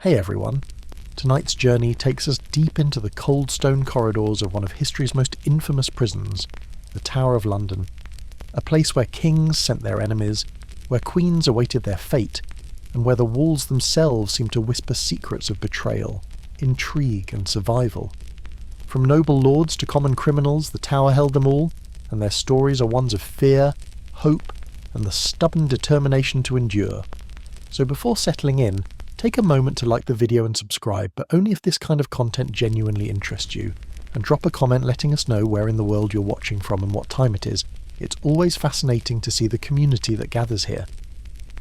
Hey everyone, tonight's journey takes us deep into the cold stone corridors of one of history's most infamous prisons, the Tower of London. A place where kings sent their enemies, where queens awaited their fate, and where the walls themselves seemed to whisper secrets of betrayal, intrigue and survival. From noble lords to common criminals, the Tower held them all, and their stories are ones of fear, hope, and the stubborn determination to endure. So before settling in, take a moment to like the video and subscribe, but only if this kind of content genuinely interests you, and drop a comment letting us know where in the world you're watching from and what time it is. It's always fascinating to see the community that gathers here.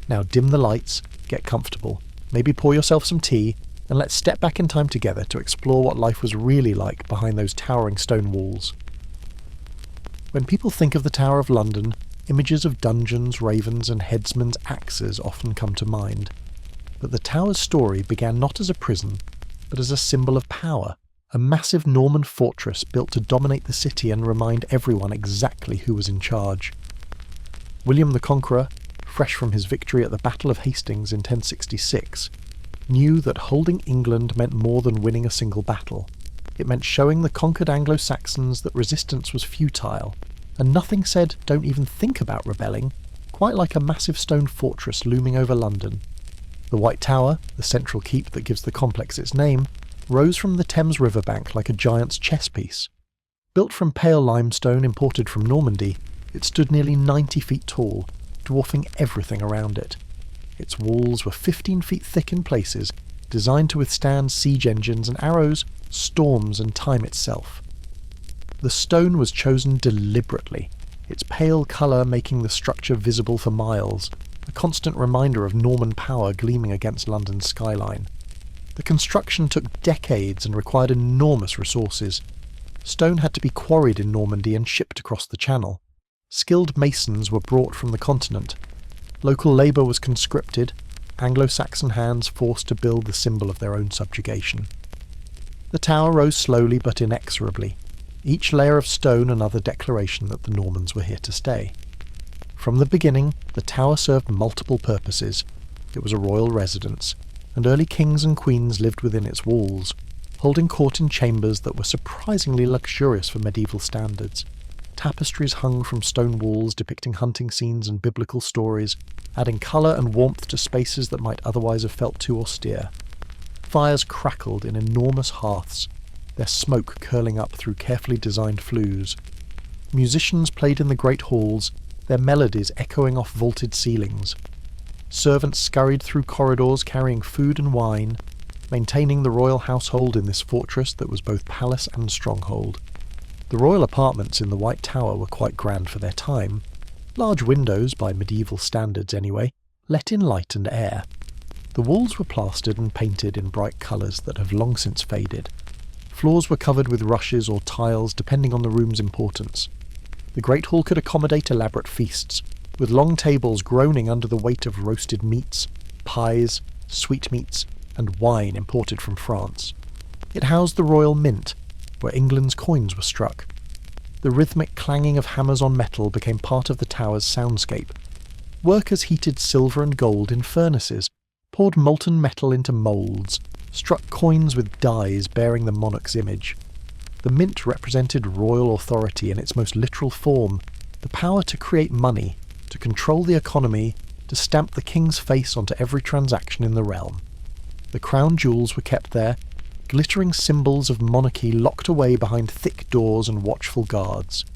Now dim the lights, get comfortable, maybe pour yourself some tea, and let's step back in time together to explore what life was really like behind those towering stone walls. When people think of the Tower of London, images of dungeons, ravens and headsmen's axes often come to mind. But the Tower's story began not as a prison, but as a symbol of power, a massive Norman fortress built to dominate the city and remind everyone exactly who was in charge. William the Conqueror, fresh from his victory at the Battle of Hastings in 1066, knew that holding England meant more than winning a single battle. It meant showing the conquered Anglo-Saxons that resistance was futile, and nothing said don't even think about rebelling, quite like a massive stone fortress looming over London. The White Tower, the central keep that gives the complex its name, rose from the Thames riverbank like a giant's chess piece. Built from pale limestone imported from Normandy, it stood nearly 90 feet tall, dwarfing everything around it. Its walls were 15 feet thick in places, designed to withstand siege engines and arrows, storms and time itself. The stone was chosen deliberately, its pale colour making the structure visible for miles, a constant reminder of Norman power gleaming against London's skyline. The construction took decades and required enormous resources. Stone had to be quarried in Normandy and shipped across the Channel. Skilled masons were brought from the continent. Local labour was conscripted, Anglo-Saxon hands forced to build the symbol of their own subjugation. The tower rose slowly but inexorably, each layer of stone another declaration that the Normans were here to stay. From the beginning, the tower served multiple purposes. It was a royal residence, and early kings and queens lived within its walls, holding court in chambers that were surprisingly luxurious for medieval standards. Tapestries hung from stone walls depicting hunting scenes and biblical stories, adding colour and warmth to spaces that might otherwise have felt too austere. Fires crackled in enormous hearths, their smoke curling up through carefully designed flues. Musicians played in the great halls, their melodies echoing off vaulted ceilings. Servants scurried through corridors carrying food and wine, maintaining the royal household in this fortress that was both palace and stronghold. The royal apartments in the White Tower were quite grand for their time. Large windows, by medieval standards anyway, let in light and air. The walls were plastered and painted in bright colours that have long since faded. Floors were covered with rushes or tiles depending on the room's importance. The Great Hall could accommodate elaborate feasts, with long tables groaning under the weight of roasted meats, pies, sweetmeats, and wine imported from France. It housed the Royal Mint, where England's coins were struck. The rhythmic clanging of hammers on metal became part of the tower's soundscape. Workers heated silver and gold in furnaces, poured molten metal into moulds, struck coins with dies bearing the monarch's image. The mint represented royal authority in its most literal form, the power to create money, to control the economy, to stamp the king's face onto every transaction in the realm. The crown jewels were kept there, glittering symbols of monarchy locked away behind thick doors and watchful guards.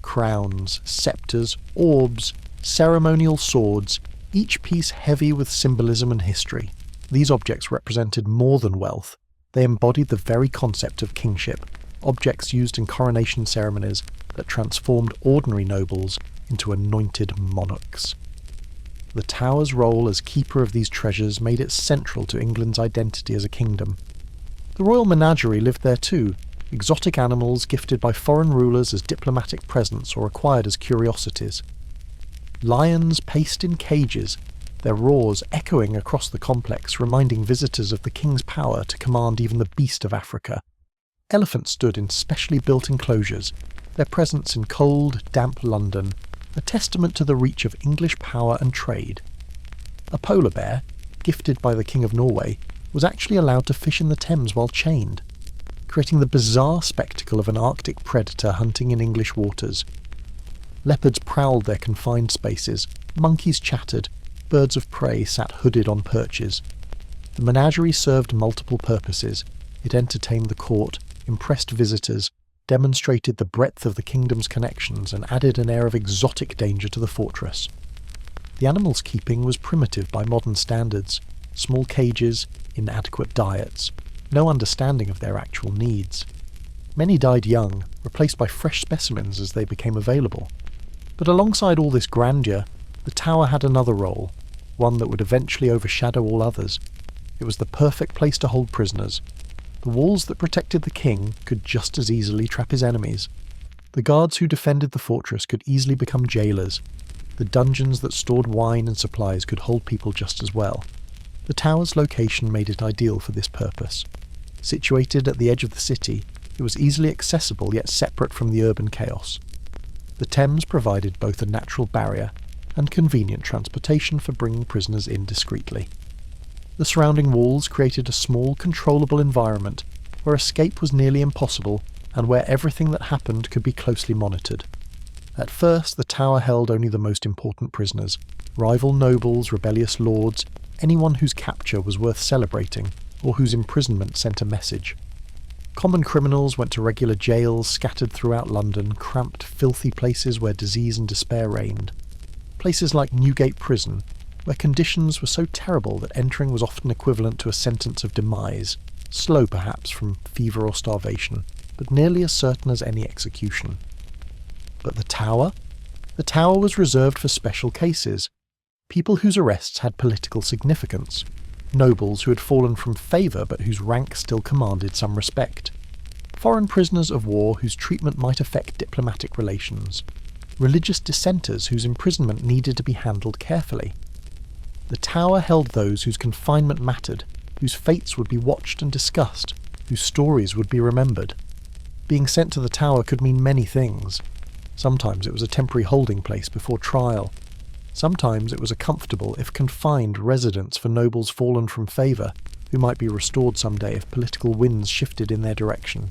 Crowns, sceptres, orbs, ceremonial swords, each piece heavy with symbolism and history. These objects represented more than wealth. They embodied the very concept of kingship, objects used in coronation ceremonies that transformed ordinary nobles into anointed monarchs. The Tower's role as keeper of these treasures made it central to England's identity as a kingdom. The royal menagerie lived there too, exotic animals gifted by foreign rulers as diplomatic presents or acquired as curiosities. Lions paced in cages, their roars echoing across the complex, reminding visitors of the king's power to command even the beast of Africa. Elephants stood in specially built enclosures, their presence in cold, damp London, a testament to the reach of English power and trade. A polar bear, gifted by the King of Norway, was actually allowed to fish in the Thames while chained, creating the bizarre spectacle of an Arctic predator hunting in English waters. Leopards prowled their confined spaces, monkeys chattered, birds of prey sat hooded on perches. The menagerie served multiple purposes. It entertained the court, impressed visitors, demonstrated the breadth of the kingdom's connections, and added an air of exotic danger to the fortress. The animals' keeping was primitive by modern standards. Small cages, inadequate diets, no understanding of their actual needs. Many died young, replaced by fresh specimens as they became available. But alongside all this grandeur, the tower had another role, one that would eventually overshadow all others. It was the perfect place to hold prisoners. The walls that protected the king could just as easily trap his enemies. The guards who defended the fortress could easily become jailers. The dungeons that stored wine and supplies could hold people just as well. The tower's location made it ideal for this purpose. Situated at the edge of the city, it was easily accessible yet separate from the urban chaos. The Thames provided both a natural barrier and convenient transportation for bringing prisoners in discreetly. The surrounding walls created a small, controllable environment where escape was nearly impossible and where everything that happened could be closely monitored. At first, the tower held only the most important prisoners, rival nobles, rebellious lords, anyone whose capture was worth celebrating or whose imprisonment sent a message. Common criminals went to regular jails scattered throughout London, cramped, filthy places where disease and despair reigned. Places like Newgate Prison, where conditions were so terrible that entering was often equivalent to a sentence of demise, slow perhaps from fever or starvation, but nearly as certain as any execution. But the tower? The tower was reserved for special cases, people whose arrests had political significance, nobles who had fallen from favour but whose rank still commanded some respect, foreign prisoners of war whose treatment might affect diplomatic relations, religious dissenters whose imprisonment needed to be handled carefully. The tower held those whose confinement mattered, whose fates would be watched and discussed, whose stories would be remembered. Being sent to the tower could mean many things. Sometimes it was a temporary holding place before trial. Sometimes it was a comfortable, if confined, residence for nobles fallen from favour, who might be restored someday if political winds shifted in their direction.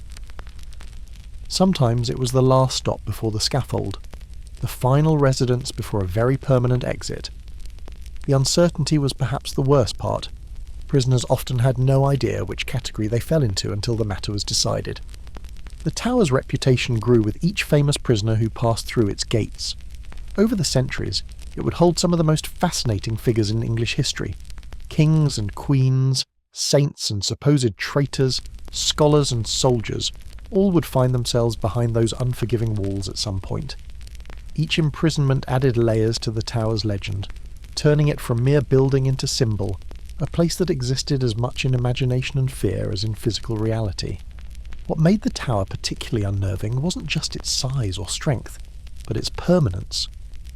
Sometimes it was the last stop before the scaffold, the final residence before a very permanent exit. The uncertainty was perhaps the worst part. Prisoners often had no idea which category they fell into until the matter was decided. The tower's reputation grew with each famous prisoner who passed through its gates. Over the centuries, it would hold some of the most fascinating figures in English history. Kings and queens, saints and supposed traitors, scholars and soldiers, all would find themselves behind those unforgiving walls at some point. Each imprisonment added layers to the tower's legend, turning it from mere building into symbol, a place that existed as much in imagination and fear as in physical reality. What made the tower particularly unnerving wasn't just its size or strength, but its permanence.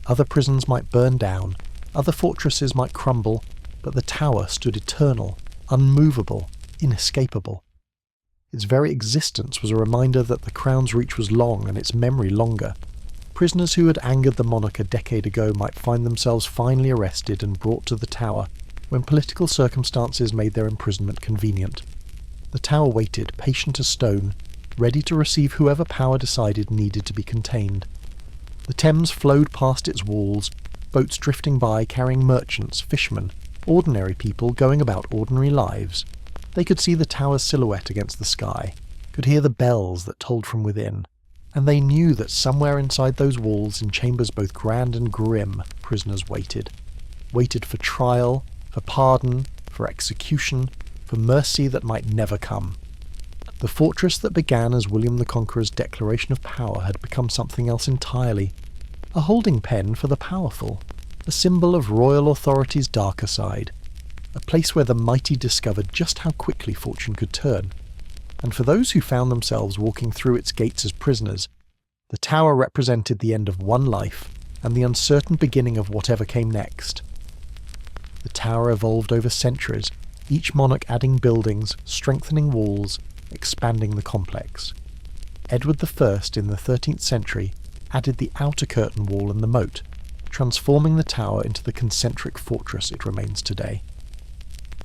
Other prisons might burn down, other fortresses might crumble, but the tower stood eternal, unmovable, inescapable. Its very existence was a reminder that the crown's reach was long and its memory longer. Prisoners who had angered the monarch a decade ago might find themselves finally arrested and brought to the tower when political circumstances made their imprisonment convenient. The tower waited, patient as stone, ready to receive whoever power decided needed to be contained. The Thames flowed past its walls, boats drifting by carrying merchants, fishermen, ordinary people going about ordinary lives. They could see the tower's silhouette against the sky, could hear the bells that tolled from within, and they knew that somewhere inside those walls, in chambers both grand and grim, prisoners waited. Waited for trial, for pardon, for execution, for mercy that might never come. The fortress that began as William the Conqueror's declaration of power had become something else entirely. A holding pen for the powerful, a symbol of royal authority's darker side, a place where the mighty discovered just how quickly fortune could turn. And for those who found themselves walking through its gates as prisoners, the tower represented the end of one life and the uncertain beginning of whatever came next. The tower evolved over centuries, each monarch adding buildings, strengthening walls, expanding the complex. Edward I in the 13th century added the outer curtain wall and the moat, transforming the tower into the concentric fortress it remains today.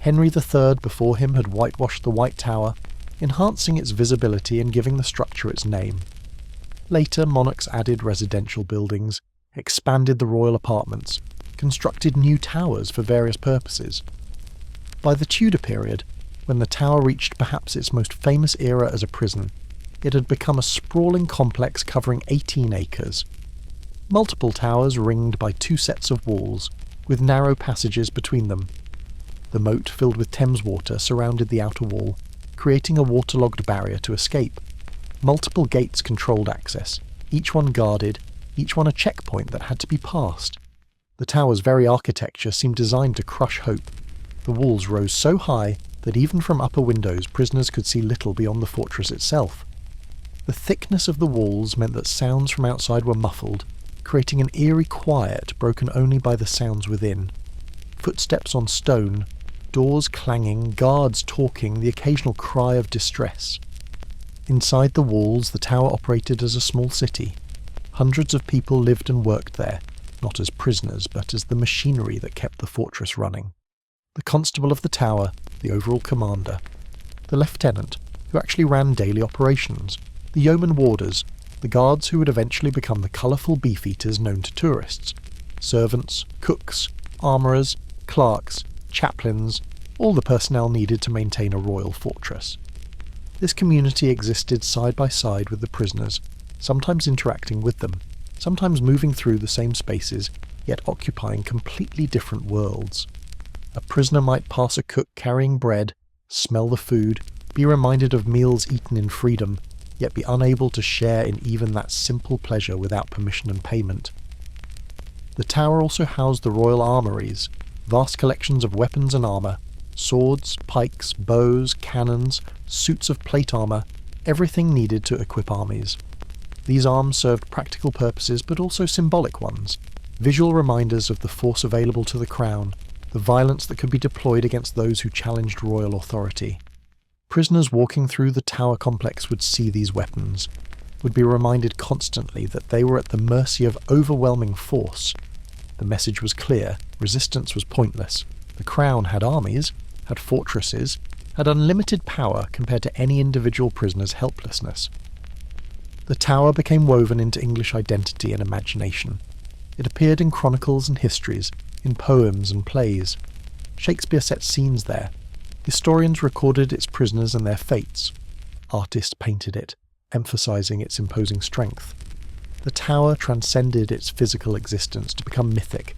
Henry III before him had whitewashed the White Tower, enhancing its visibility and giving the structure its name. Later, monarchs added residential buildings, expanded the royal apartments, constructed new towers for various purposes. By the Tudor period, when the tower reached perhaps its most famous era as a prison, it had become a sprawling complex covering 18 acres. Multiple towers ringed by 2 sets of walls, with narrow passages between them. The moat filled with Thames water surrounded the outer wall, creating a waterlogged barrier to escape. Multiple gates controlled access, each one guarded, each one a checkpoint that had to be passed. The tower's very architecture seemed designed to crush hope. The walls rose so high that even from upper windows prisoners could see little beyond the fortress itself. The thickness of the walls meant that sounds from outside were muffled, creating an eerie quiet broken only by the sounds within. Footsteps on stone, doors clanging, guards talking, the occasional cry of distress. Inside the walls, the tower operated as a small city. Hundreds of people lived and worked there, not as prisoners, but as the machinery that kept the fortress running. The constable of the tower, the overall commander, the lieutenant, who actually ran daily operations, the yeoman warders, the guards who would eventually become the colourful beefeaters known to tourists, servants, cooks, armourers, clerks, chaplains, all the personnel needed to maintain a royal fortress. This community existed side by side with the prisoners, sometimes interacting with them, sometimes moving through the same spaces, yet occupying completely different worlds. A prisoner might pass a cook carrying bread, smell the food, be reminded of meals eaten in freedom, yet be unable to share in even that simple pleasure without permission and payment. The tower also housed the royal armouries, vast collections of weapons and armour, swords, pikes, bows, cannons, suits of plate armour, everything needed to equip armies. These arms served practical purposes but also symbolic ones, visual reminders of the force available to the crown, the violence that could be deployed against those who challenged royal authority. Prisoners walking through the tower complex would see these weapons, would be reminded constantly that they were at the mercy of overwhelming force. The message was clear, resistance was pointless. The crown had armies, had fortresses, had unlimited power compared to any individual prisoner's helplessness. The tower became woven into English identity and imagination. It appeared in chronicles and histories, in poems and plays. Shakespeare set scenes there. Historians recorded its prisoners and their fates. Artists painted it, emphasizing its imposing strength. The tower transcended its physical existence to become mythic,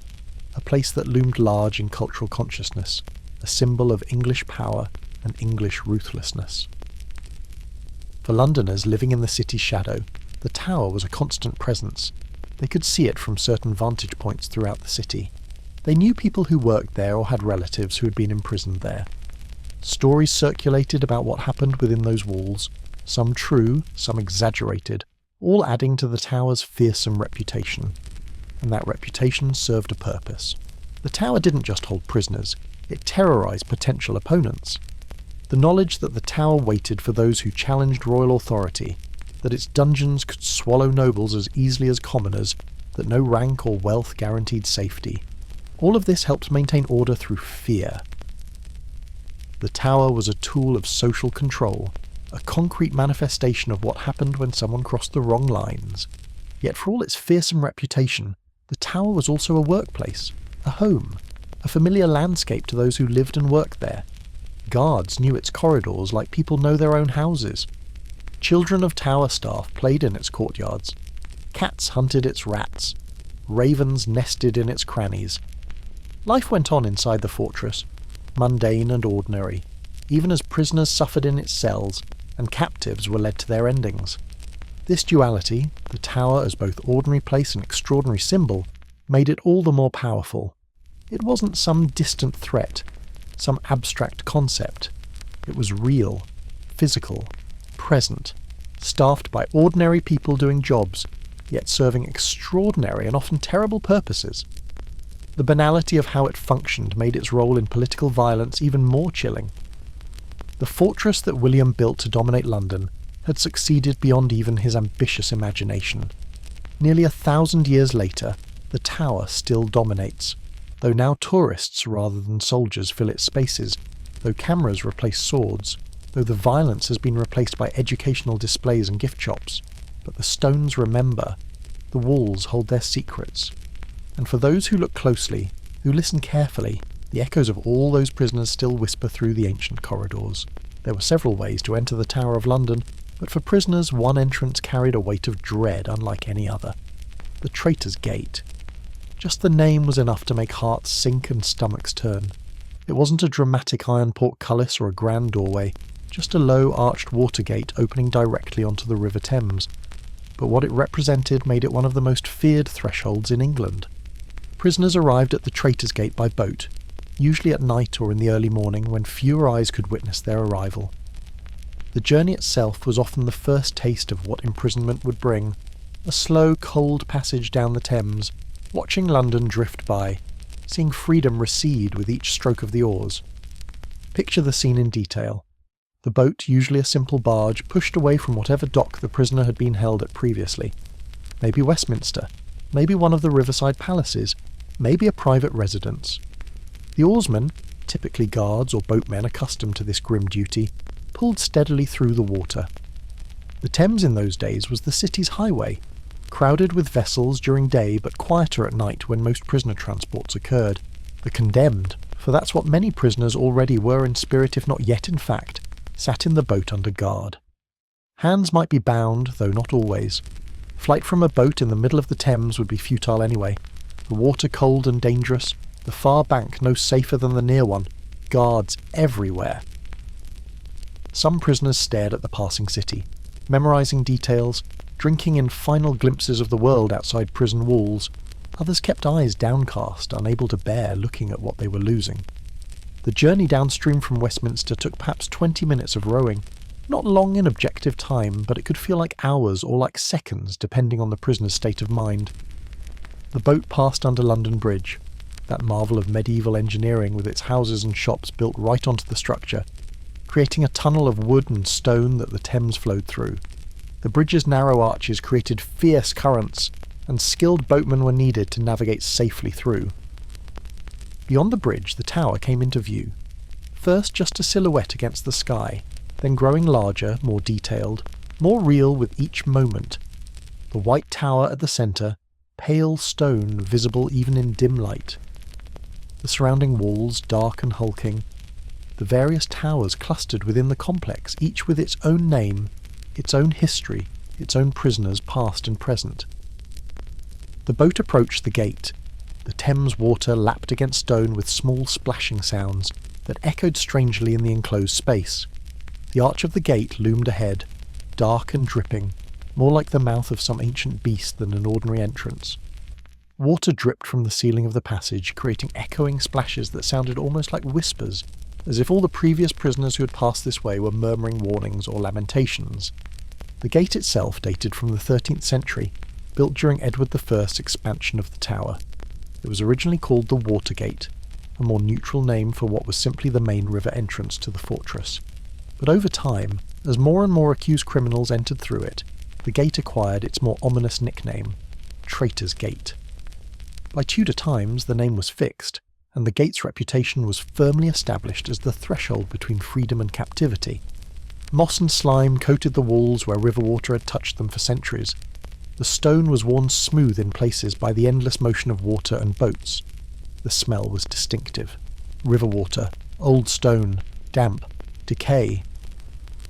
a place that loomed large in cultural consciousness, a symbol of English power and English ruthlessness. For Londoners living in the city's shadow, the tower was a constant presence. They could see it from certain vantage points throughout the city. They knew people who worked there or had relatives who had been imprisoned there. Stories circulated about what happened within those walls, some true, some exaggerated, all adding to the tower's fearsome reputation. And that reputation served a purpose. The tower didn't just hold prisoners, it terrorised potential opponents. The knowledge that the tower waited for those who challenged royal authority, that its dungeons could swallow nobles as easily as commoners, that no rank or wealth guaranteed safety. All of this helped maintain order through fear. The tower was a tool of social control, a concrete manifestation of what happened when someone crossed the wrong lines. Yet for all its fearsome reputation, the tower was also a workplace, a home, a familiar landscape to those who lived and worked there. Guards knew its corridors like people know their own houses. Children of tower staff played in its courtyards. Cats hunted its rats. Ravens nested in its crannies. Life went on inside the fortress, mundane and ordinary, even as prisoners suffered in its cells and captives were led to their endings. This duality, the tower as both ordinary place and extraordinary symbol, made it all the more powerful. It wasn't some distant threat, some abstract concept. It was real, physical, present, staffed by ordinary people doing jobs, yet serving extraordinary and often terrible purposes. The banality of how it functioned made its role in political violence even more chilling. The fortress that William built to dominate London had succeeded beyond even his ambitious imagination. Nearly 1,000 years later, the tower still dominates, though now tourists rather than soldiers fill its spaces, though cameras replace swords, though the violence has been replaced by educational displays and gift shops, but the stones remember, the walls hold their secrets. And for those who look closely, who listen carefully, the echoes of all those prisoners still whisper through the ancient corridors. There were several ways to enter the Tower of London, but for prisoners one entrance carried a weight of dread unlike any other. The Traitor's Gate. Just the name was enough to make hearts sink and stomachs turn. It wasn't a dramatic iron portcullis or a grand doorway, just a low arched water gate opening directly onto the River Thames. But what it represented made it one of the most feared thresholds in England. Prisoners arrived at the Traitor's Gate by boat, usually at night or in the early morning when fewer eyes could witness their arrival. The journey itself was often the first taste of what imprisonment would bring, a slow, cold passage down the Thames, watching London drift by, seeing freedom recede with each stroke of the oars. Picture the scene in detail. The boat, usually a simple barge, pushed away from whatever dock the prisoner had been held at previously. Maybe Westminster, maybe one of the riverside palaces, maybe a private residence. The oarsmen, typically guards or boatmen accustomed to this grim duty, pulled steadily through the water. The Thames in those days was the city's highway, crowded with vessels during day but quieter at night when most prisoner transports occurred. The condemned, for that's what many prisoners already were in spirit if not yet in fact, sat in the boat under guard. Hands might be bound, though not always. Flight from a boat in the middle of the Thames would be futile anyway. The water cold and dangerous, the far bank no safer than the near one, guards everywhere. Some prisoners stared at the passing city, memorising details, drinking in final glimpses of the world outside prison walls. Others kept eyes downcast, unable to bear looking at what they were losing. The journey downstream from Westminster took perhaps 20 minutes of rowing. Not long in objective time, but it could feel like hours or like seconds depending on the prisoner's state of mind. The boat passed under London Bridge, that marvel of medieval engineering with its houses and shops built right onto the structure, creating a tunnel of wood and stone that the Thames flowed through. The bridge's narrow arches created fierce currents, and skilled boatmen were needed to navigate safely through. Beyond the bridge, the tower came into view. First just a silhouette against the sky, then growing larger, more detailed, more real with each moment. The white tower at the centre, pale stone visible even in dim light. The surrounding walls dark and hulking. The various towers clustered within the complex, each with its own name, its own history, its own prisoners past and present. The boat approached the gate. The Thames water lapped against stone with small splashing sounds that echoed strangely in the enclosed space. The arch of the gate loomed ahead, dark and dripping, more like the mouth of some ancient beast than an ordinary entrance. Water dripped from the ceiling of the passage, creating echoing splashes that sounded almost like whispers, as if all the previous prisoners who had passed this way were murmuring warnings or lamentations. The gate itself dated from the 13th century, built during Edward I's expansion of the tower. It was originally called the Watergate, a more neutral name for what was simply the main river entrance to the fortress. But over time, as more and more accused criminals entered through it, the gate acquired its more ominous nickname, Traitor's Gate. By Tudor times, the name was fixed, and the gate's reputation was firmly established as the threshold between freedom and captivity. Moss and slime coated the walls where river water had touched them for centuries. The stone was worn smooth in places by the endless motion of water and boats. The smell was distinctive. River water, old stone, damp, decay.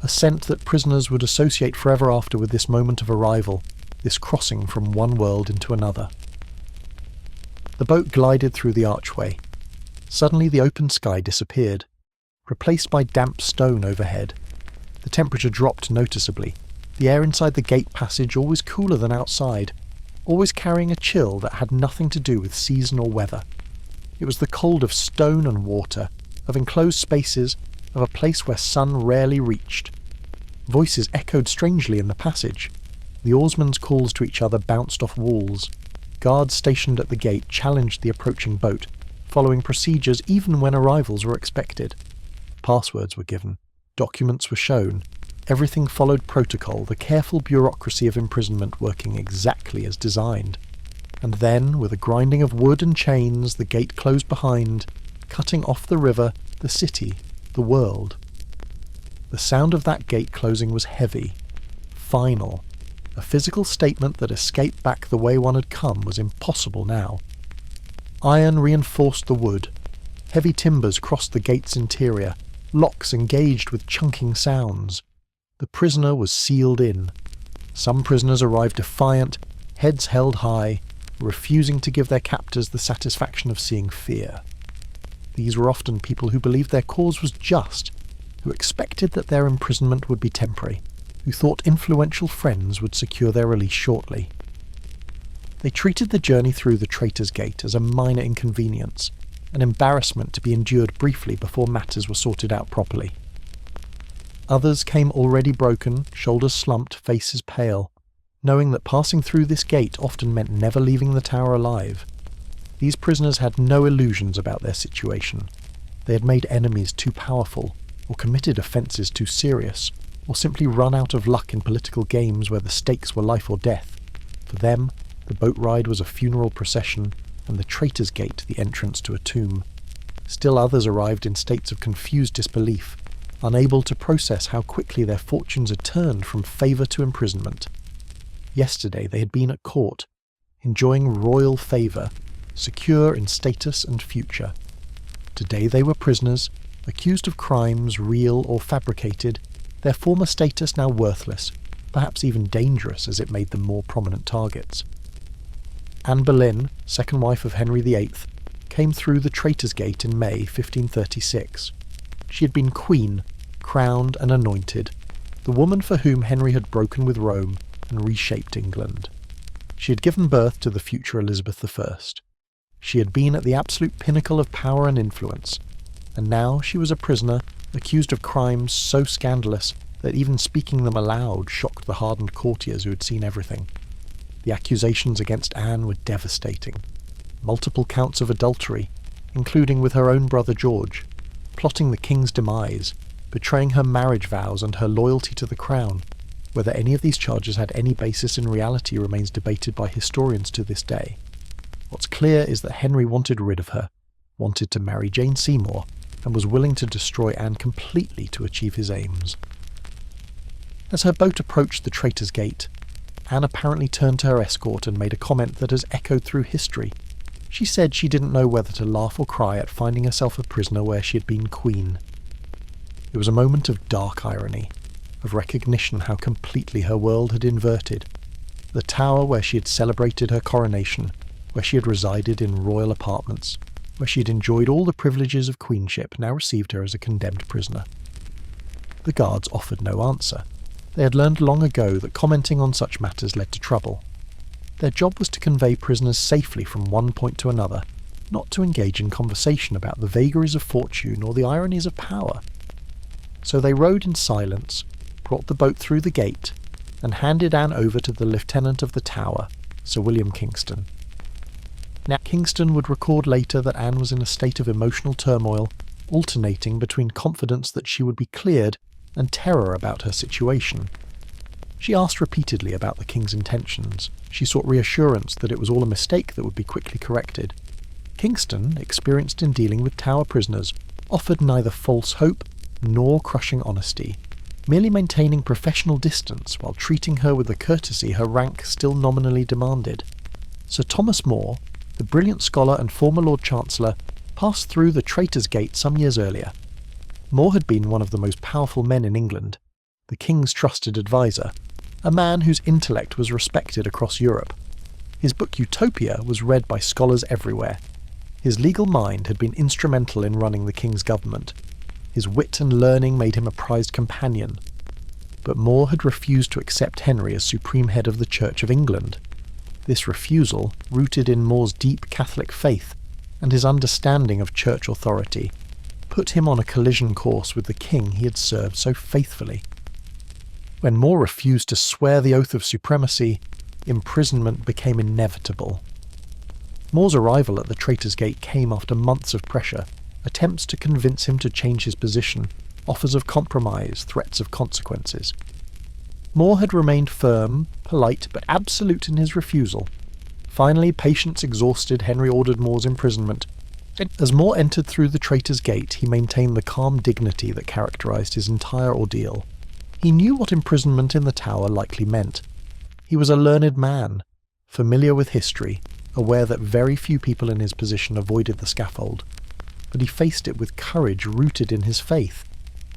A scent that prisoners would associate forever after with this moment of arrival, this crossing from one world into another. The boat glided through the archway. Suddenly the open sky disappeared, replaced by damp stone overhead. The temperature dropped noticeably, the air inside the gate passage always cooler than outside, always carrying a chill that had nothing to do with season or weather. It was the cold of stone and water, of enclosed spaces, of a place where sun rarely reached. Voices echoed strangely in the passage. The oarsmen's calls to each other bounced off walls. Guards stationed at the gate challenged the approaching boat, following procedures even when arrivals were expected. Passwords were given. Documents were shown. Everything followed protocol, the careful bureaucracy of imprisonment working exactly as designed. And then, with a grinding of wood and chains, the gate closed behind, cutting off the river, the city, the world. The sound of that gate closing was heavy, final. A physical statement that escape back the way one had come was impossible now. Iron reinforced the wood. Heavy timbers crossed the gate's interior, locks engaged with chunking sounds. The prisoner was sealed in. Some prisoners arrived defiant, heads held high, refusing to give their captors the satisfaction of seeing fear. These were often people who believed their cause was just, who expected that their imprisonment would be temporary, who thought influential friends would secure their release shortly. They treated the journey through the Traitor's Gate as a minor inconvenience, an embarrassment to be endured briefly before matters were sorted out properly. Others came already broken, shoulders slumped, faces pale, knowing that passing through this gate often meant never leaving the tower alive. These prisoners had no illusions about their situation. They had made enemies too powerful, or committed offences too serious, or simply run out of luck in political games where the stakes were life or death. For them, the boat ride was a funeral procession, and the Traitor's Gate the entrance to a tomb. Still others arrived in states of confused disbelief, unable to process how quickly their fortunes had turned from favour to imprisonment. Yesterday they had been at court, enjoying royal favour, secure in status and future. Today they were prisoners, accused of crimes real or fabricated, their former status now worthless, perhaps even dangerous as it made them more prominent targets. Anne Boleyn, second wife of Henry VIII, came through the Traitor's Gate in May 1536. She had been queen, crowned and anointed, the woman for whom Henry had broken with Rome and reshaped England. She had given birth to the future Elizabeth I. She had been at the absolute pinnacle of power and influence, and now she was a prisoner accused of crimes so scandalous that even speaking them aloud shocked the hardened courtiers who had seen everything. The accusations against Anne were devastating. Multiple counts of adultery, including with her own brother George, plotting the king's demise, betraying her marriage vows and her loyalty to the crown. Whether any of these charges had any basis in reality remains debated by historians to this day. What's clear is that Henry wanted rid of her, wanted to marry Jane Seymour, and was willing to destroy Anne completely to achieve his aims. As her boat approached the Traitor's Gate, Anne apparently turned to her escort and made a comment that has echoed through history. She said she didn't know whether to laugh or cry at finding herself a prisoner where she had been queen. It was a moment of dark irony, of recognition how completely her world had inverted. The tower where she had celebrated her coronation, where she had resided in royal apartments, where she had enjoyed all the privileges of queenship, now received her as a condemned prisoner. The guards offered no answer. They had learned long ago that commenting on such matters led to trouble. Their job was to convey prisoners safely from one point to another, not to engage in conversation about the vagaries of fortune or the ironies of power. So they rowed in silence, brought the boat through the gate, and handed Anne over to the lieutenant of the tower, Sir William Kingston. Now Kingston would record later that Anne was in a state of emotional turmoil, alternating between confidence that she would be cleared and terror about her situation. She asked repeatedly about the king's intentions. She sought reassurance that it was all a mistake that would be quickly corrected. Kingston, experienced in dealing with tower prisoners, offered neither false hope nor crushing honesty, merely maintaining professional distance while treating her with the courtesy her rank still nominally demanded. Sir Thomas More, the brilliant scholar and former Lord Chancellor, passed through the Traitor's Gate some years earlier. More had been one of the most powerful men in England, the king's trusted advisor, a man whose intellect was respected across Europe. His book Utopia was read by scholars everywhere. His legal mind had been instrumental in running the king's government. His wit and learning made him a prized companion. But More had refused to accept Henry as supreme head of the Church of England. This refusal, rooted in More's deep Catholic faith and his understanding of church authority, put him on a collision course with the king he had served so faithfully. When More refused to swear the oath of supremacy, imprisonment became inevitable. More's arrival at the Traitor's Gate came after months of pressure, attempts to convince him to change his position, offers of compromise, threats of consequences. More had remained firm, polite, but absolute in his refusal. Finally, patience exhausted, Henry ordered More's imprisonment, As More entered through the Traitor's Gate, he maintained the calm dignity that characterised his entire ordeal. He knew what imprisonment in the tower likely meant. He was a learned man, familiar with history, aware that very few people in his position avoided the scaffold, but he faced it with courage rooted in his faith,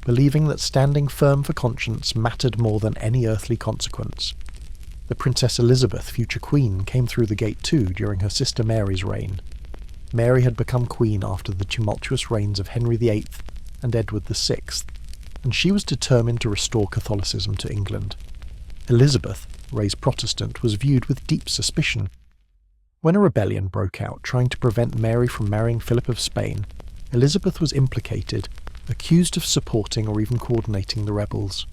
believing that standing firm for conscience mattered more than any earthly consequence. The Princess Elizabeth, future Queen, came through the gate too during her sister Mary's reign. Mary had become Queen after the tumultuous reigns of Henry VIII and Edward VI, and she was determined to restore Catholicism to England. Elizabeth, raised Protestant, was viewed with deep suspicion. When a rebellion broke out trying to prevent Mary from marrying Philip of Spain, Elizabeth was implicated, accused of supporting or even coordinating the rebels.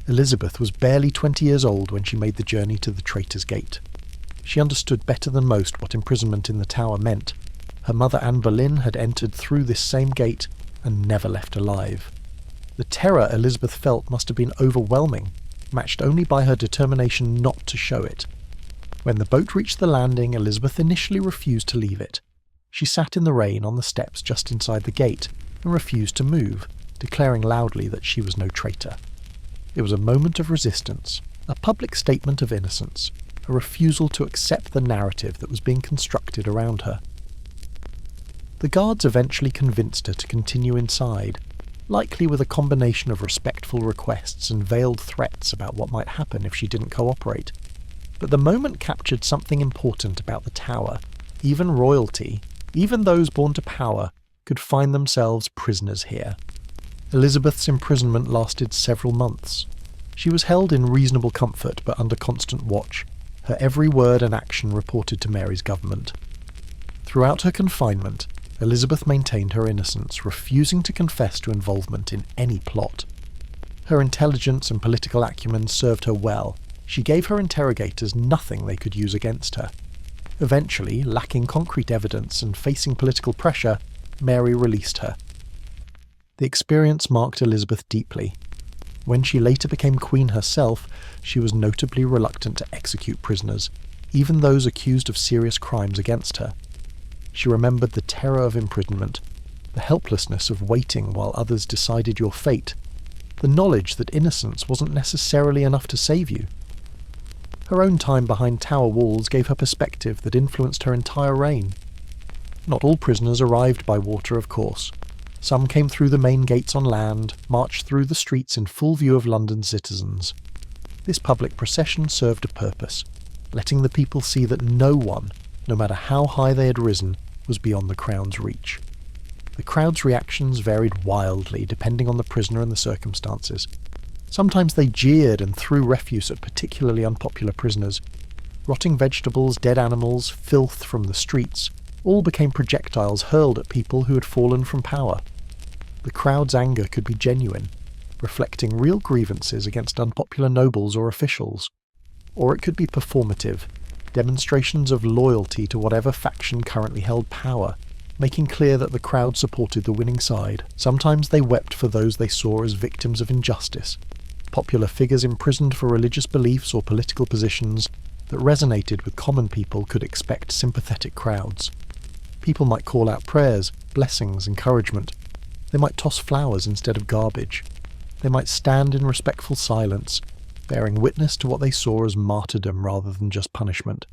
Elizabeth was barely 20 years old when she made the journey to the Traitor's Gate. She understood better than most what imprisonment in the Tower meant. Her mother Anne Boleyn had entered through this same gate and never left alive. The terror Elizabeth felt must have been overwhelming, matched only by her determination not to show it. When the boat reached the landing, Elizabeth initially refused to leave it. She sat in the rain on the steps just inside the gate and refused to move, declaring loudly that she was no traitor. It was a moment of resistance, a public statement of innocence, a refusal to accept the narrative that was being constructed around her. The guards eventually convinced her to continue inside, likely with a combination of respectful requests and veiled threats about what might happen if she didn't cooperate. But the moment captured something important about the tower. Even royalty, even those born to power, could find themselves prisoners here. Elizabeth's imprisonment lasted several months. She was held in reasonable comfort but under constant watch, her every word and action reported to Mary's government. Throughout her confinement, Elizabeth maintained her innocence, refusing to confess to involvement in any plot. Her intelligence and political acumen served her well. She gave her interrogators nothing they could use against her. Eventually, lacking concrete evidence and facing political pressure, Mary released her. The experience marked Elizabeth deeply. When she later became Queen herself, she was notably reluctant to execute prisoners, even those accused of serious crimes against her. She remembered the terror of imprisonment, the helplessness of waiting while others decided your fate, the knowledge that innocence wasn't necessarily enough to save you. Her own time behind tower walls gave her perspective that influenced her entire reign. Not all prisoners arrived by water, of course. Some came through the main gates on land, marched through the streets in full view of London citizens. This public procession served a purpose, letting the people see that no one, no matter how high they had risen, was beyond the Crown's reach. The crowd's reactions varied wildly depending on the prisoner and the circumstances. Sometimes they jeered and threw refuse at particularly unpopular prisoners. Rotting vegetables, dead animals, filth from the streets, all became projectiles hurled at people who had fallen from power. The crowd's anger could be genuine, reflecting real grievances against unpopular nobles or officials. Or it could be performative, demonstrations of loyalty to whatever faction currently held power, making clear that the crowd supported the winning side. Sometimes they wept for those they saw as victims of injustice, popular figures imprisoned for religious beliefs or political positions that resonated with common people could expect sympathetic crowds. People might call out prayers, blessings, encouragement. They might toss flowers instead of garbage. They might stand in respectful silence, bearing witness to what they saw as martyrdom rather than just punishment.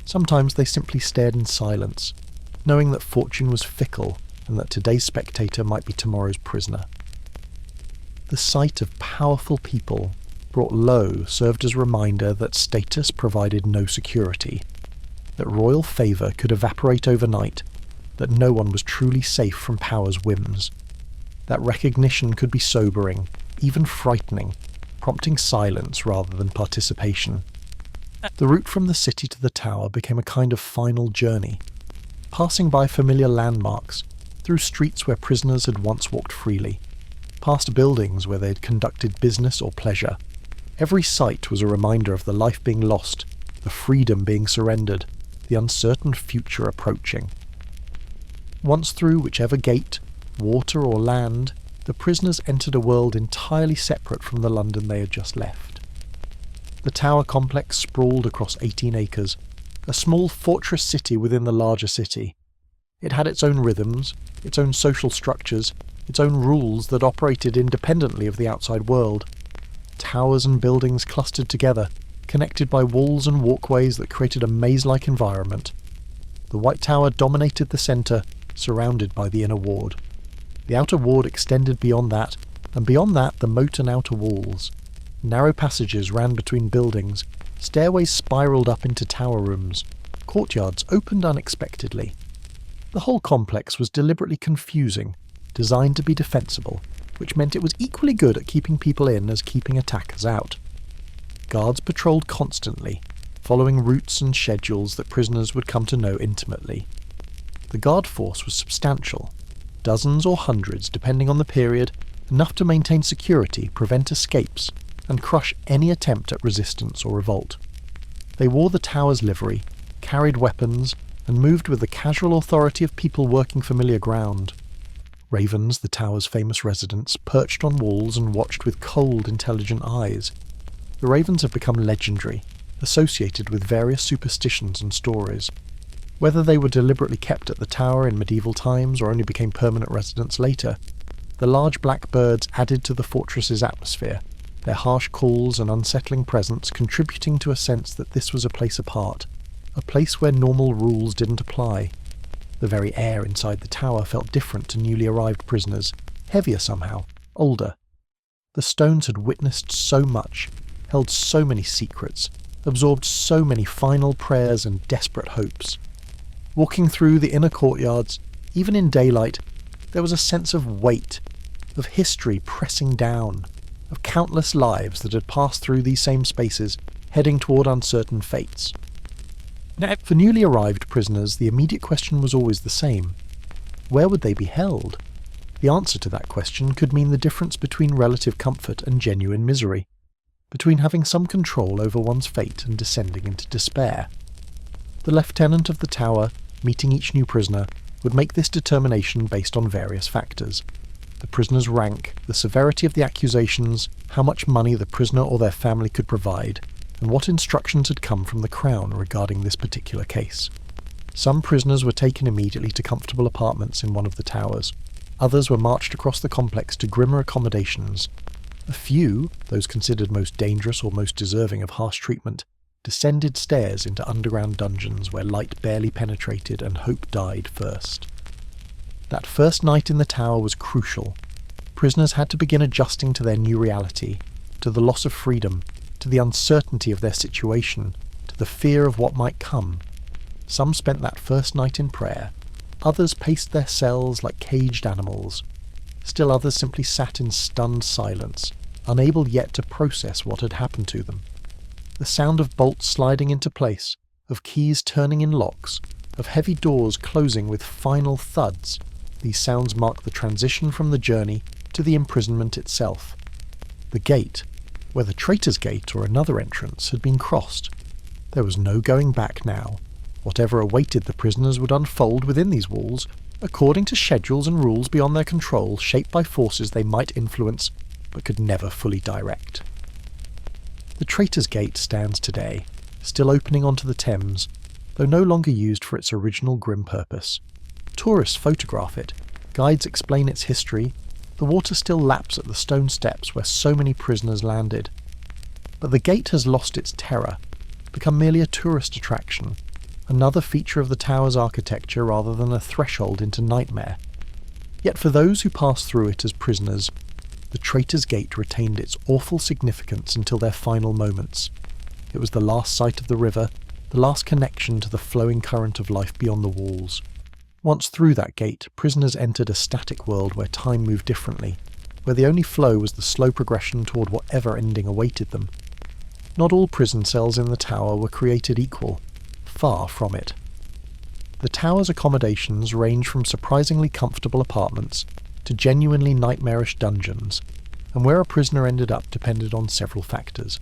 Sometimes they simply stared in silence, knowing that fortune was fickle and that today's spectator might be tomorrow's prisoner. The sight of powerful people brought low served as a reminder that status provided no security, that royal favour could evaporate overnight, that no one was truly safe from power's whims. That recognition could be sobering, even frightening, prompting silence rather than participation. The route from the city to the tower became a kind of final journey, passing by familiar landmarks, through streets where prisoners had once walked freely, past buildings where they had conducted business or pleasure. Every sight was a reminder of the life being lost, the freedom being surrendered, the uncertain future approaching. Once through whichever gate, water or land, the prisoners entered a world entirely separate from the London they had just left. The tower complex sprawled across 18 acres, a small fortress city within the larger city. It had its own rhythms, its own social structures, its own rules that operated independently of the outside world. Towers and buildings clustered together, connected by walls and walkways that created a maze-like environment. The White Tower dominated the centre, surrounded by the inner ward. The outer ward extended beyond that, and beyond that the moat and outer walls. Narrow passages ran between buildings, stairways spiralled up into tower rooms, courtyards opened unexpectedly. The whole complex was deliberately confusing, designed to be defensible, which meant it was equally good at keeping people in as keeping attackers out. Guards patrolled constantly, following routes and schedules that prisoners would come to know intimately. The guard force was substantial, dozens or hundreds depending on the period, enough to maintain security, prevent escapes, and crush any attempt at resistance or revolt. They wore the tower's livery, carried weapons, and moved with the casual authority of people working familiar ground. Ravens, the tower's famous residents, perched on walls and watched with cold, intelligent eyes. The ravens have become legendary, associated with various superstitions and stories. Whether they were deliberately kept at the tower in medieval times or only became permanent residents later, the large black birds added to the fortress's atmosphere, their harsh calls and unsettling presence contributing to a sense that this was a place apart, a place where normal rules didn't apply. The very air inside the tower felt different to newly arrived prisoners, heavier somehow, older. The stones had witnessed so much, held so many secrets, absorbed so many final prayers and desperate hopes. Walking through the inner courtyards, even in daylight, there was a sense of weight, of history pressing down, of countless lives that had passed through these same spaces, heading toward uncertain fates. Now, for newly arrived prisoners, the immediate question was always the same. Where would they be held? The answer to that question could mean the difference between relative comfort and genuine misery, between having some control over one's fate and descending into despair. The lieutenant of the tower, meeting each new prisoner, would make this determination based on various factors. The prisoner's rank, the severity of the accusations, how much money the prisoner or their family could provide, and what instructions had come from the Crown regarding this particular case. Some prisoners were taken immediately to comfortable apartments in one of the towers. Others were marched across the complex to grimmer accommodations. A few, those considered most dangerous or most deserving of harsh treatment, descended stairs into underground dungeons where light barely penetrated and hope died first. That first night in the tower was crucial. Prisoners had to begin adjusting to their new reality, to the loss of freedom, to the uncertainty of their situation, to the fear of what might come. Some spent that first night in prayer. Others paced their cells like caged animals. Still others simply sat in stunned silence, unable yet to process what had happened to them. The sound of bolts sliding into place, of keys turning in locks, of heavy doors closing with final thuds, these sounds marked the transition from the journey to the imprisonment itself. The gate, whether Traitor's Gate or another entrance, had been crossed. There was no going back now. Whatever awaited the prisoners would unfold within these walls, according to schedules and rules beyond their control, shaped by forces they might influence, but could never fully direct. The Traitor's Gate stands today, still opening onto the Thames, though no longer used for its original grim purpose. Tourists photograph it, guides explain its history, the water still laps at the stone steps where so many prisoners landed. But the gate has lost its terror, become merely a tourist attraction, another feature of the tower's architecture rather than a threshold into nightmare. Yet for those who passed through it as prisoners, the Traitor's Gate retained its awful significance until their final moments. It was the last sight of the river, the last connection to the flowing current of life beyond the walls. Once through that gate, prisoners entered a static world where time moved differently, where the only flow was the slow progression toward whatever ending awaited them. Not all prison cells in the tower were created equal. Far from it. The tower's accommodations range from surprisingly comfortable apartments to genuinely nightmarish dungeons, and where a prisoner ended up depended on several factors: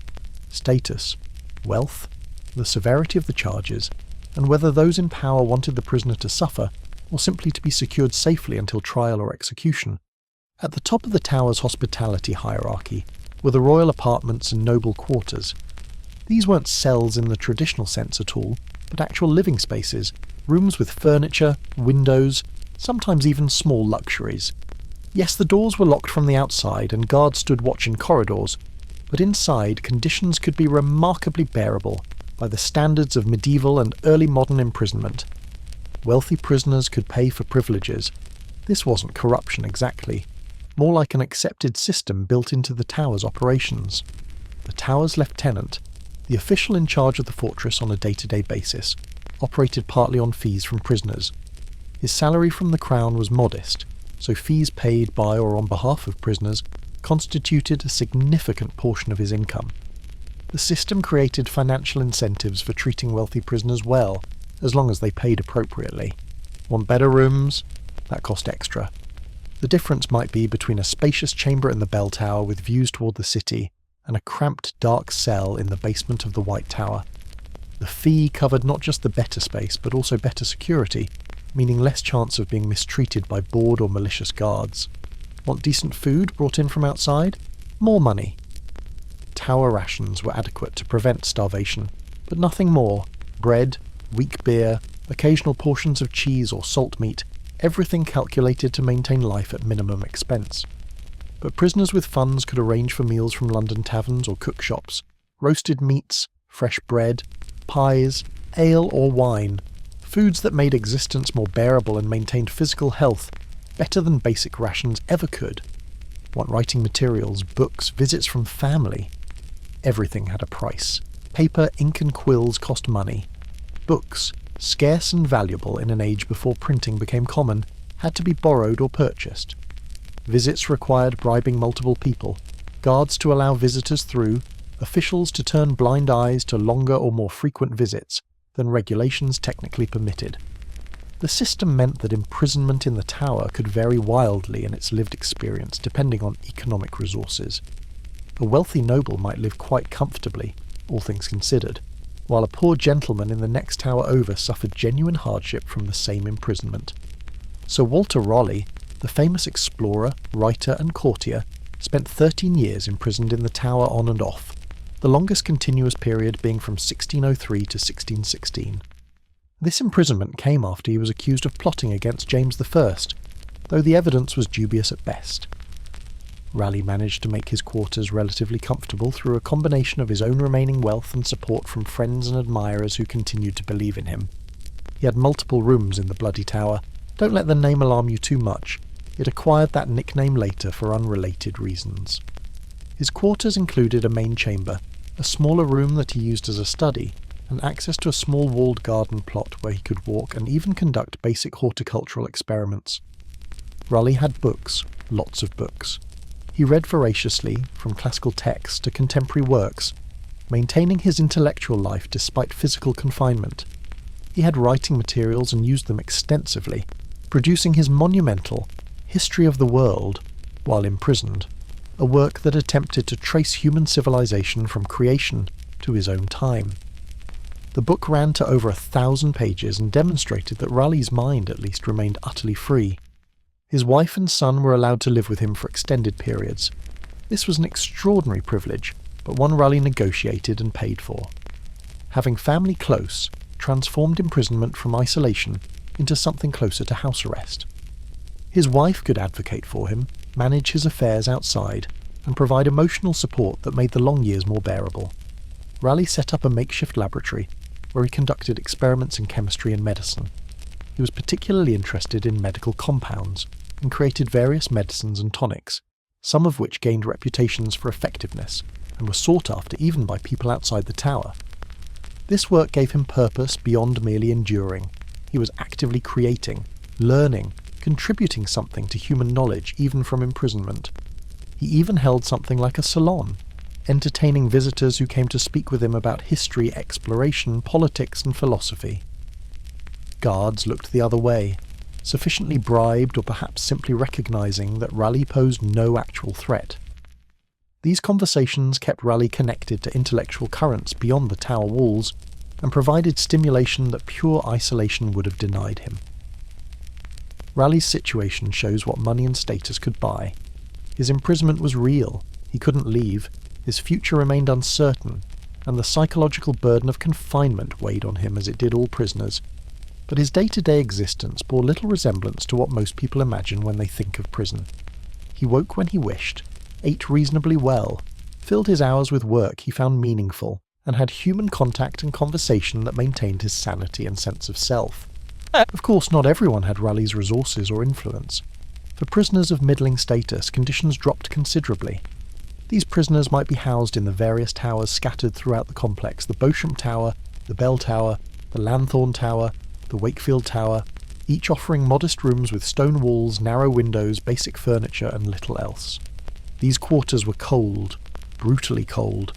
status, wealth, the severity of the charges, and whether those in power wanted the prisoner to suffer or simply to be secured safely until trial or execution. At the top of the tower's hospitality hierarchy were the royal apartments and noble quarters. These weren't cells in the traditional sense at all, but actual living spaces, Rooms with furniture, windows, sometimes even small luxuries. Yes, the doors were locked from the outside and guards stood watch in corridors, but inside conditions could be remarkably bearable by the standards of medieval and early modern imprisonment. Wealthy prisoners could pay for privileges. This wasn't corruption exactly, more like an accepted system built into the tower's operations. The tower's lieutenant, the official in charge of the fortress on a day-to-day basis, operated partly on fees from prisoners. His salary from the crown was modest, so fees paid by or on behalf of prisoners constituted a significant portion of his income. The system created financial incentives for treating wealthy prisoners well, as long as they paid appropriately. Want better rooms? That cost extra. The difference might be between a spacious chamber in the bell tower with views toward the city and a cramped dark cell in the basement of the White Tower. The fee covered not just the better space, but also better security, meaning less chance of being mistreated by bored or malicious guards. Want decent food brought in from outside? More money. Tower rations were adequate to prevent starvation, but nothing more. Bread, weak beer, occasional portions of cheese or salt meat, everything calculated to maintain life at minimum expense. But prisoners with funds could arrange for meals from London taverns or cook shops, roasted meats, fresh bread, pies, ale or wine, foods that made existence more bearable and maintained physical health better than basic rations ever could. Want writing materials, books, visits from family? Everything had a price. Paper, ink and quills cost money. Books, scarce and valuable in an age before printing became common, had to be borrowed or purchased. Visits required bribing multiple people, guards to allow visitors through, officials to turn blind eyes to longer or more frequent visits than regulations technically permitted. The system meant that imprisonment in the tower could vary wildly in its lived experience depending on economic resources. A wealthy noble might live quite comfortably, all things considered, while a poor gentleman in the next tower over suffered genuine hardship from the same imprisonment. Sir Walter Raleigh, the famous explorer, writer and courtier, spent 13 years imprisoned in the tower on and off, the longest continuous period being from 1603 to 1616. This imprisonment came after he was accused of plotting against James I, though the evidence was dubious at best. Raleigh managed to make his quarters relatively comfortable through a combination of his own remaining wealth and support from friends and admirers who continued to believe in him. He had multiple rooms in the Bloody Tower. Don't let the name alarm you too much. It acquired that nickname later for unrelated reasons. His quarters included a main chamber, a smaller room that he used as a study, and access to a small walled garden plot where he could walk and even conduct basic horticultural experiments. Raleigh had books, lots of books. He read voraciously, from classical texts to contemporary works, maintaining his intellectual life despite physical confinement. He had writing materials and used them extensively, producing his monumental History of the World while imprisoned, a work that attempted to trace human civilization from creation to his own time. The book ran to over 1,000 pages and demonstrated that Raleigh's mind at least remained utterly free. His wife and son were allowed to live with him for extended periods. This was an extraordinary privilege, but one Raleigh negotiated and paid for. Having family close transformed imprisonment from isolation into something closer to house arrest. His wife could advocate for him, manage his affairs outside, and provide emotional support that made the long years more bearable. Raleigh set up a makeshift laboratory where he conducted experiments in chemistry and medicine. He was particularly interested in medical compounds and created various medicines and tonics, some of which gained reputations for effectiveness and were sought after even by people outside the tower. This work gave him purpose beyond merely enduring. He was actively creating, learning, contributing something to human knowledge even from imprisonment. He even held something like a salon, entertaining visitors who came to speak with him about history, exploration, politics and philosophy. Guards looked the other way, sufficiently bribed or perhaps simply recognizing that Raleigh posed no actual threat. These conversations kept Raleigh connected to intellectual currents beyond the tower walls and provided stimulation that pure isolation would have denied him. Raleigh's situation shows what money and status could buy. His imprisonment was real, he couldn't leave, his future remained uncertain, and the psychological burden of confinement weighed on him as it did all prisoners. but his day-to-day existence bore little resemblance to what most people imagine when they think of prison. He woke when he wished, ate reasonably well, filled his hours with work he found meaningful, and had human contact and conversation that maintained his sanity and sense of self. Of course, not everyone had Raleigh's resources or influence. For prisoners of middling status, conditions dropped considerably. These prisoners might be housed in the various towers scattered throughout the complex: the Beauchamp Tower, the Bell Tower, the Lanthorn Tower, the Wakefield Tower, each offering modest rooms with stone walls, narrow windows, basic furniture, and little else. These quarters were cold, brutally cold.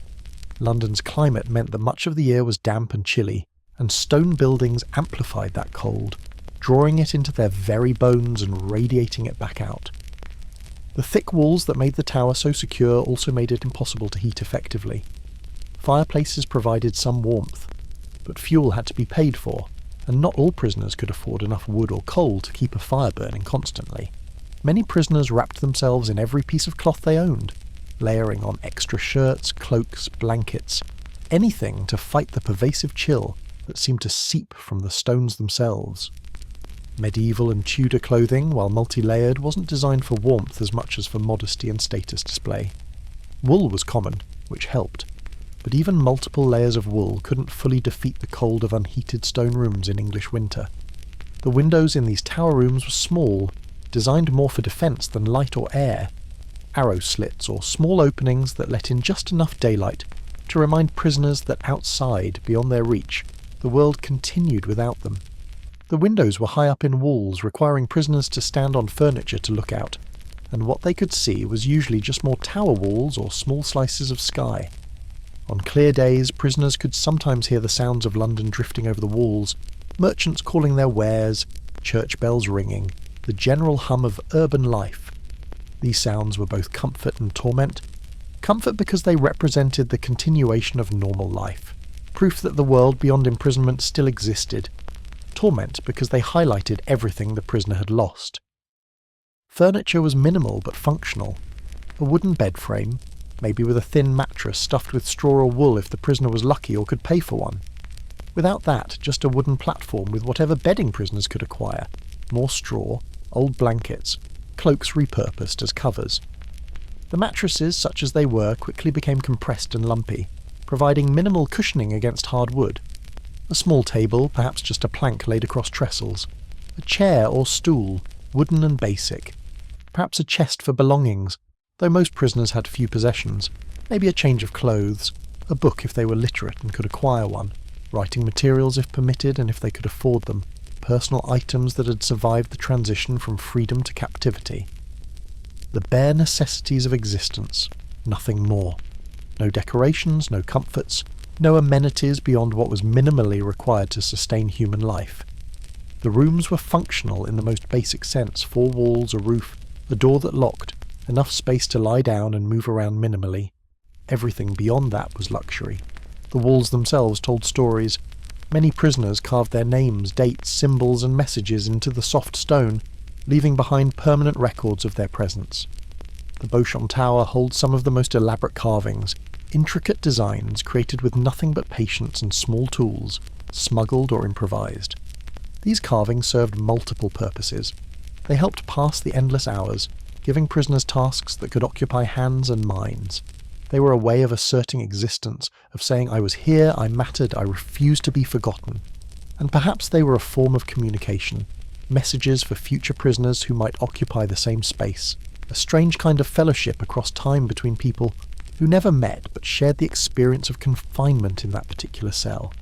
London's climate meant that much of the year was damp and chilly, and stone buildings amplified that cold, drawing it into their very bones and radiating it back out. The thick walls that made the tower so secure also made it impossible to heat effectively. Fireplaces provided some warmth, but fuel had to be paid for, and not all prisoners could afford enough wood or coal to keep a fire burning constantly. Many prisoners wrapped themselves in every piece of cloth they owned, layering on extra shirts, cloaks, blankets, anything to fight the pervasive chill that seemed to seep from the stones themselves. Medieval and Tudor clothing, while multi-layered, wasn't designed for warmth as much as for modesty and status display. Wool was common, which helped, but even multiple layers of wool couldn't fully defeat the cold of unheated stone rooms in English winter. The windows in these tower rooms were small, designed more for defence than light or air, arrow slits or small openings that let in just enough daylight to remind prisoners that outside, beyond their reach, the world continued without them. The windows were high up in walls, requiring prisoners to stand on furniture to look out, and what they could see was usually just more tower walls or small slices of sky. On clear days, prisoners could sometimes hear the sounds of London drifting over the walls, merchants calling their wares, church bells ringing, the general hum of urban life. These sounds were both comfort and torment. Comfort because they represented the continuation of normal life, proof that the world beyond imprisonment still existed. Torment because they highlighted everything the prisoner had lost. Furniture was minimal but functional. A wooden bed frame, maybe with a thin mattress stuffed with straw or wool if the prisoner was lucky or could pay for one. Without that, just a wooden platform with whatever bedding prisoners could acquire, more straw, old blankets, cloaks repurposed as covers. The mattresses, such as they were, quickly became compressed and lumpy, providing minimal cushioning against hard wood. A small table, perhaps just a plank laid across trestles. A chair or stool, wooden and basic. Perhaps a chest for belongings, though most prisoners had few possessions. Maybe a change of clothes, a book if they were literate and could acquire one, writing materials if permitted and if they could afford them, personal items that had survived the transition from freedom to captivity. The bare necessities of existence, nothing more. No decorations, no comforts, no amenities beyond what was minimally required to sustain human life. The rooms were functional in the most basic sense: 4 walls, a roof, a door that locked, enough space to lie down and move around minimally. Everything beyond that was luxury. The walls themselves told stories. Many prisoners carved their names, dates, symbols and messages into the soft stone, leaving behind permanent records of their presence. The Beauchamp Tower holds some of the most elaborate carvings, intricate designs created with nothing but patience and small tools, smuggled or improvised. These carvings served multiple purposes. They helped pass the endless hours, giving prisoners tasks that could occupy hands and minds. They were a way of asserting existence, of saying I was here, I mattered, I refused to be forgotten. And perhaps they were a form of communication, messages for future prisoners who might occupy the same space, a strange kind of fellowship across time between people who never met but shared the experience of confinement in that particular cell.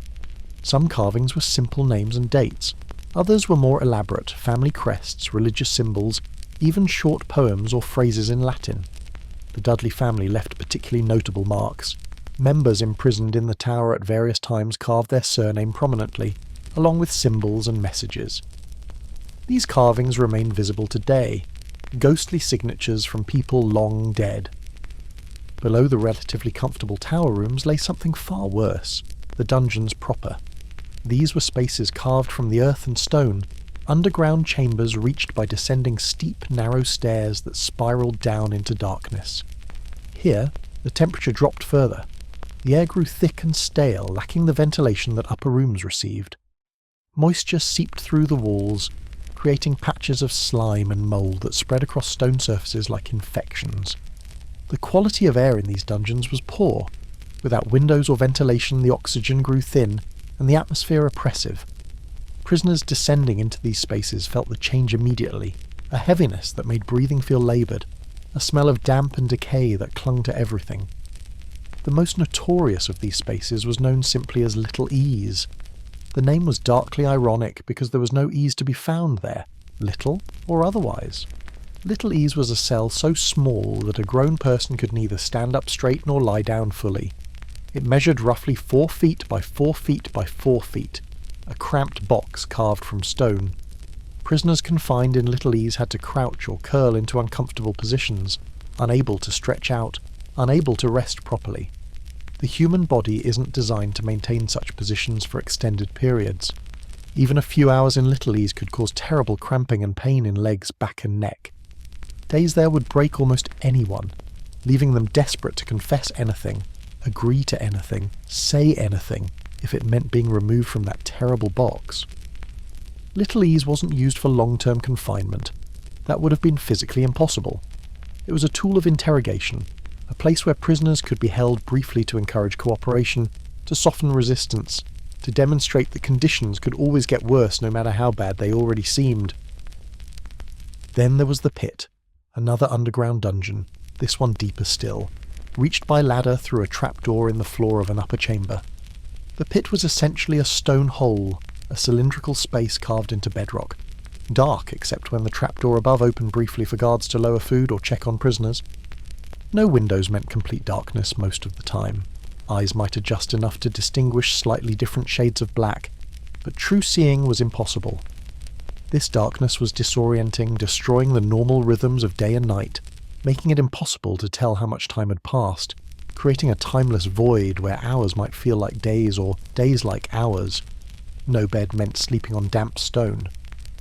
Some carvings were simple names and dates. Others were more elaborate, family crests, religious symbols, even short poems or phrases in Latin. The Dudley family left particularly notable marks. Members imprisoned in the tower at various times carved their surname prominently, along with symbols and messages. These carvings remain visible today, ghostly signatures from people long dead. Below the relatively comfortable tower rooms lay something far worse, the dungeons proper. These were spaces carved from the earth and stone, underground chambers reached by descending steep, narrow stairs that spiraled down into darkness. Here, the temperature dropped further. The air grew thick and stale, lacking the ventilation that upper rooms received. Moisture seeped through the walls, creating patches of slime and mould that spread across stone surfaces like infections. The quality of air in these dungeons was poor. Without windows or ventilation, the oxygen grew thin, and the atmosphere oppressive. Prisoners descending into these spaces felt the change immediately, a heaviness that made breathing feel laboured, a smell of damp and decay that clung to everything. The most notorious of these spaces was known simply as Little Ease. The name was darkly ironic because there was no ease to be found there, little or otherwise. Little Ease was a cell so small that a grown person could neither stand up straight nor lie down fully. It measured roughly 4 feet by 4 feet by 4 feet, a cramped box carved from stone. Prisoners confined in Little Ease had to crouch or curl into uncomfortable positions, unable to stretch out, unable to rest properly. The human body isn't designed to maintain such positions for extended periods. Even a few hours in Little Ease could cause terrible cramping and pain in legs, back and neck. Days there would break almost anyone, leaving them desperate to confess anything, agree to anything, say anything, if it meant being removed from that terrible box. Little Ease wasn't used for long-term confinement. That would have been physically impossible. It was a tool of interrogation, a place where prisoners could be held briefly to encourage cooperation, to soften resistance, to demonstrate that conditions could always get worse no matter how bad they already seemed. Then there was the pit, another underground dungeon, this one deeper still, reached by ladder through a trapdoor in the floor of an upper chamber. The pit was essentially a stone hole, a cylindrical space carved into bedrock, dark except when the trapdoor above opened briefly for guards to lower food or check on prisoners. No windows meant complete darkness most of the time. Eyes might adjust enough to distinguish slightly different shades of black, but true seeing was impossible. This darkness was disorienting, destroying the normal rhythms of day and night, making it impossible to tell how much time had passed, creating a timeless void where hours might feel like days or days like hours. No bed meant sleeping on damp stone.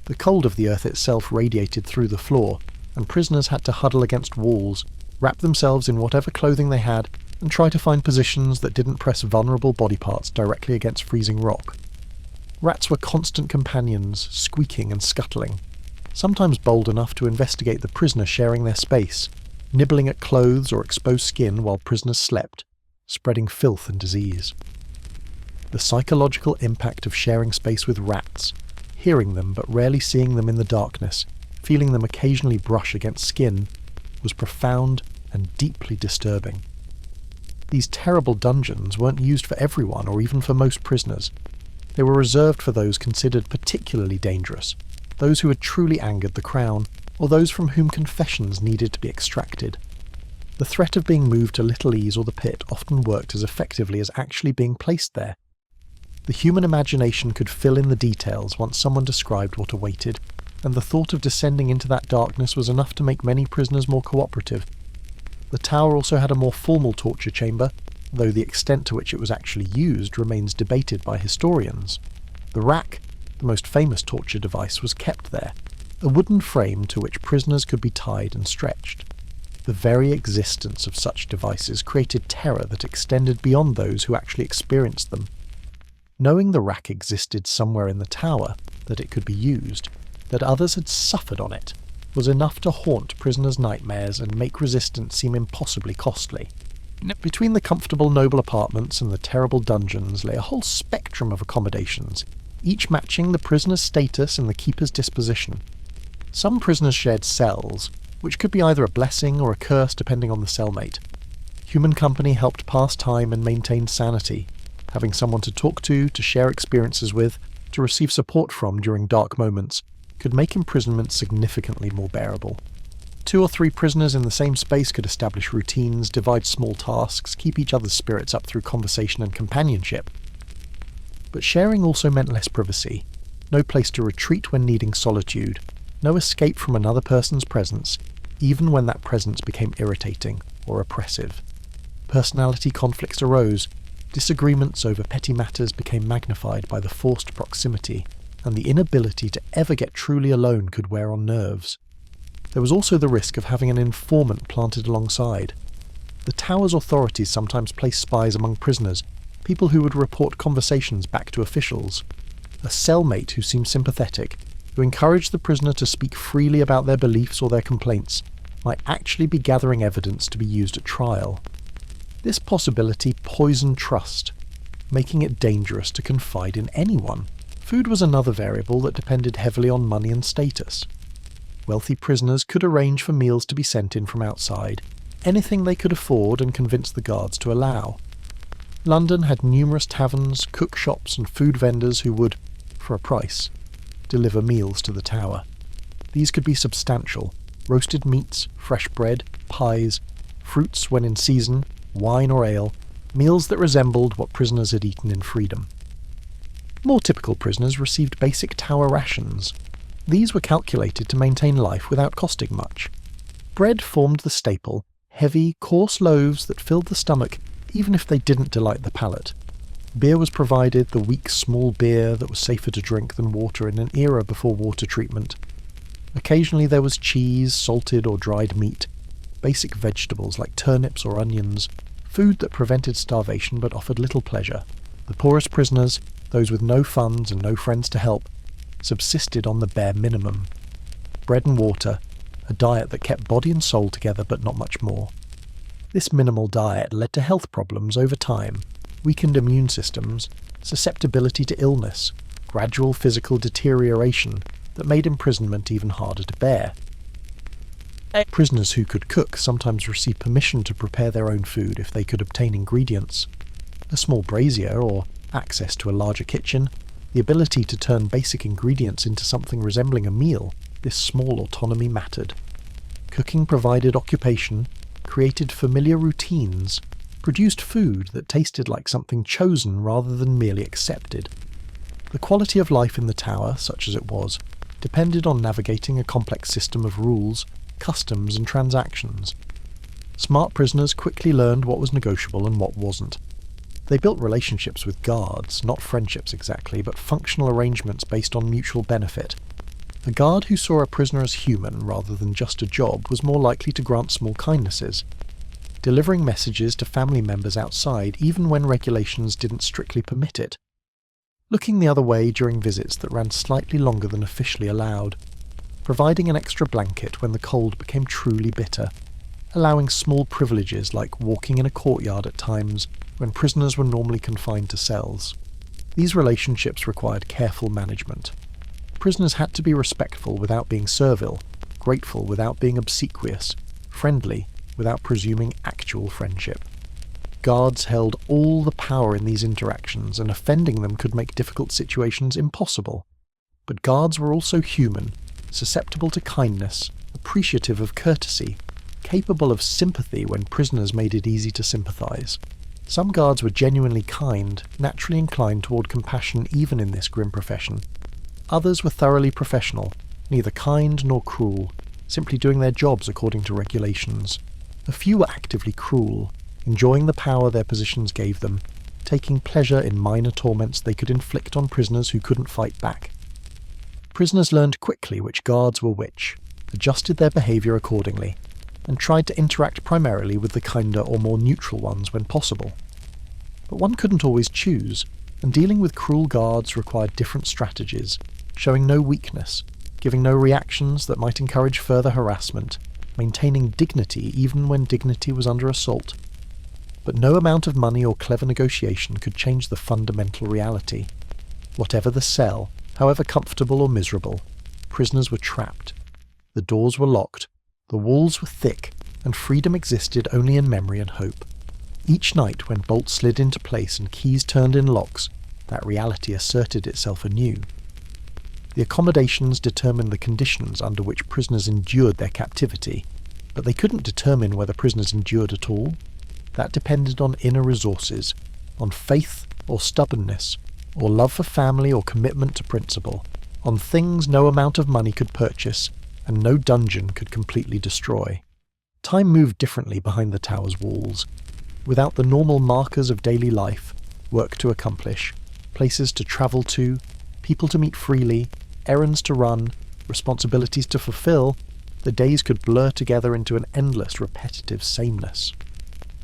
The cold of the earth itself radiated through the floor, and prisoners had to huddle against walls, wrap themselves in whatever clothing they had, and try to find positions that didn't press vulnerable body parts directly against freezing rock. Rats were constant companions, squeaking and scuttling, sometimes bold enough to investigate the prisoner sharing their space, nibbling at clothes or exposed skin while prisoners slept, spreading filth and disease. The psychological impact of sharing space with rats, hearing them but rarely seeing them in the darkness, feeling them occasionally brush against skin, was profound and deeply disturbing. These terrible dungeons weren't used for everyone or even for most prisoners. They were reserved for those considered particularly dangerous, those who had truly angered the Crown, or those from whom confessions needed to be extracted. The threat of being moved to Little Ease or the pit often worked as effectively as actually being placed there. The human imagination could fill in the details once someone described what awaited, and the thought of descending into that darkness was enough to make many prisoners more cooperative. The tower also had a more formal torture chamber, though the extent to which it was actually used remains debated by historians. The rack, the most famous torture device, was kept there, a wooden frame to which prisoners could be tied and stretched. The very existence of such devices created terror that extended beyond those who actually experienced them. Knowing the rack existed somewhere in the tower, that it could be used, that others had suffered on it, was enough to haunt prisoners' nightmares and make resistance seem impossibly costly. Between the comfortable noble apartments and the terrible dungeons lay a whole spectrum of accommodations, each matching the prisoner's status and the keeper's disposition. Some prisoners shared cells, which could be either a blessing or a curse depending on the cellmate. Human company helped pass time and maintain sanity. Having someone to talk to share experiences with, to receive support from during dark moments, could make imprisonment significantly more bearable. 2 or 3 prisoners in the same space could establish routines, divide small tasks, keep each other's spirits up through conversation and companionship. But sharing also meant less privacy, no place to retreat when needing solitude, no escape from another person's presence, even when that presence became irritating or oppressive. Personality conflicts arose, disagreements over petty matters became magnified by the forced proximity, and the inability to ever get truly alone could wear on nerves. There was also the risk of having an informant planted alongside. The tower's authorities sometimes placed spies among prisoners, people who would report conversations back to officials. a cellmate who seemed sympathetic, who encouraged the prisoner to speak freely about their beliefs or their complaints, might actually be gathering evidence to be used at trial. This possibility poisoned trust, making it dangerous to confide in anyone. Food was another variable that depended heavily on money and status. Wealthy prisoners could arrange for meals to be sent in from outside, anything they could afford and convince the guards to allow. London had numerous taverns, cook shops and food vendors who would, for a price, deliver meals to the tower. These could be substantial: roasted meats, fresh bread, pies, fruits when in season, wine or ale, meals that resembled what prisoners had eaten in freedom. More typical prisoners received basic tower rations. These were calculated to maintain life without costing much. Bread formed the staple, heavy, coarse loaves that filled the stomach even if they didn't delight the palate. Beer was provided, the weak small beer that was safer to drink than water in an era before water treatment. Occasionally there was cheese, salted or dried meat, basic vegetables like turnips or onions, food that prevented starvation but offered little pleasure. The poorest prisoners, those with no funds and no friends to help, subsisted on the bare minimum. Bread and water, a diet that kept body and soul together but not much more. This minimal diet led to health problems over time, weakened immune systems, susceptibility to illness, gradual physical deterioration that made imprisonment even harder to bear. Prisoners who could cook sometimes received permission to prepare their own food if they could obtain ingredients. A small brazier or access to a larger kitchen, the ability to turn basic ingredients into something resembling a meal, this small autonomy mattered. Cooking provided occupation, created familiar routines, produced food that tasted like something chosen rather than merely accepted. The quality of life in the tower, such as it was, depended on navigating a complex system of rules, customs and transactions. Smart prisoners quickly learned what was negotiable and what wasn't. They built relationships with guards, not friendships exactly, but functional arrangements based on mutual benefit. A guard who saw a prisoner as human rather than just a job was more likely to grant small kindnesses, delivering messages to family members outside even when regulations didn't strictly permit it, looking the other way during visits that ran slightly longer than officially allowed, providing an extra blanket when the cold became truly bitter, allowing small privileges like walking in a courtyard at times when prisoners were normally confined to cells. These relationships required careful management. Prisoners had to be respectful without being servile, grateful without being obsequious, friendly without presuming actual friendship. Guards held all the power in these interactions, and offending them could make difficult situations impossible. But guards were also human, susceptible to kindness, appreciative of courtesy, capable of sympathy when prisoners made it easy to sympathise. Some guards were genuinely kind, naturally inclined toward compassion even in this grim profession. Others were thoroughly professional, neither kind nor cruel, simply doing their jobs according to regulations. A few were actively cruel, enjoying the power their positions gave them, taking pleasure in minor torments they could inflict on prisoners who couldn't fight back. Prisoners learned quickly which guards were which, adjusted their behaviour accordingly, and tried to interact primarily with the kinder or more neutral ones when possible. But one couldn't always choose, and dealing with cruel guards required different strategies, showing no weakness, giving no reactions that might encourage further harassment, maintaining dignity even when dignity was under assault. But no amount of money or clever negotiation could change the fundamental reality. Whatever the cell, however comfortable or miserable, prisoners were trapped. The doors were locked, the walls were thick, and freedom existed only in memory and hope. Each night, when bolts slid into place and keys turned in locks, that reality asserted itself anew. The accommodations determined the conditions under which prisoners endured their captivity, but they couldn't determine whether prisoners endured at all. That depended on inner resources, on faith or stubbornness, or love for family or commitment to principle, on things no amount of money could purchase and no dungeon could completely destroy. Time moved differently behind the tower's walls. Without the normal markers of daily life, work to accomplish, places to travel to, people to meet freely, errands to run, responsibilities to fulfill, the days could blur together into an endless, repetitive sameness.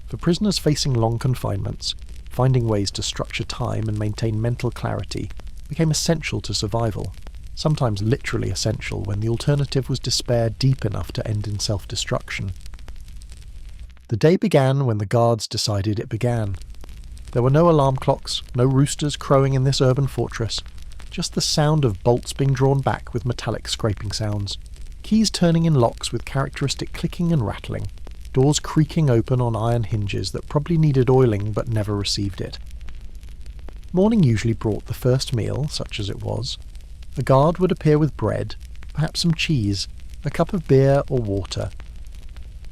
For prisoners facing long confinements, finding ways to structure time and maintain mental clarity became essential to survival, sometimes literally essential when the alternative was despair deep enough to end in self-destruction. The day began when the guards decided it began. There were no alarm clocks, no roosters crowing in this urban fortress, just the sound of bolts being drawn back with metallic scraping sounds, keys turning in locks with characteristic clicking and rattling, doors creaking open on iron hinges that probably needed oiling but never received it. Morning usually brought the first meal, such as it was. A guard would appear with bread, perhaps some cheese, a cup of beer or water.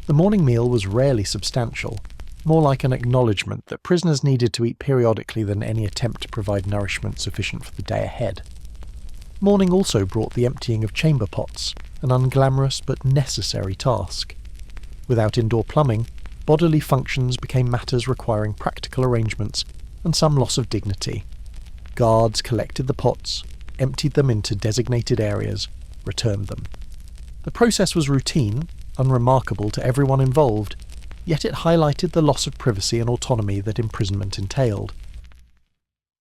The morning meal was rarely substantial, more like an acknowledgement that prisoners needed to eat periodically than any attempt to provide nourishment sufficient for the day ahead. Morning also brought the emptying of chamber pots, an unglamorous but necessary task. Without indoor plumbing, bodily functions became matters requiring practical arrangements and some loss of dignity. Guards collected the pots, emptied them into designated areas, returned them. The process was routine, unremarkable to everyone involved, yet it highlighted the loss of privacy and autonomy that imprisonment entailed.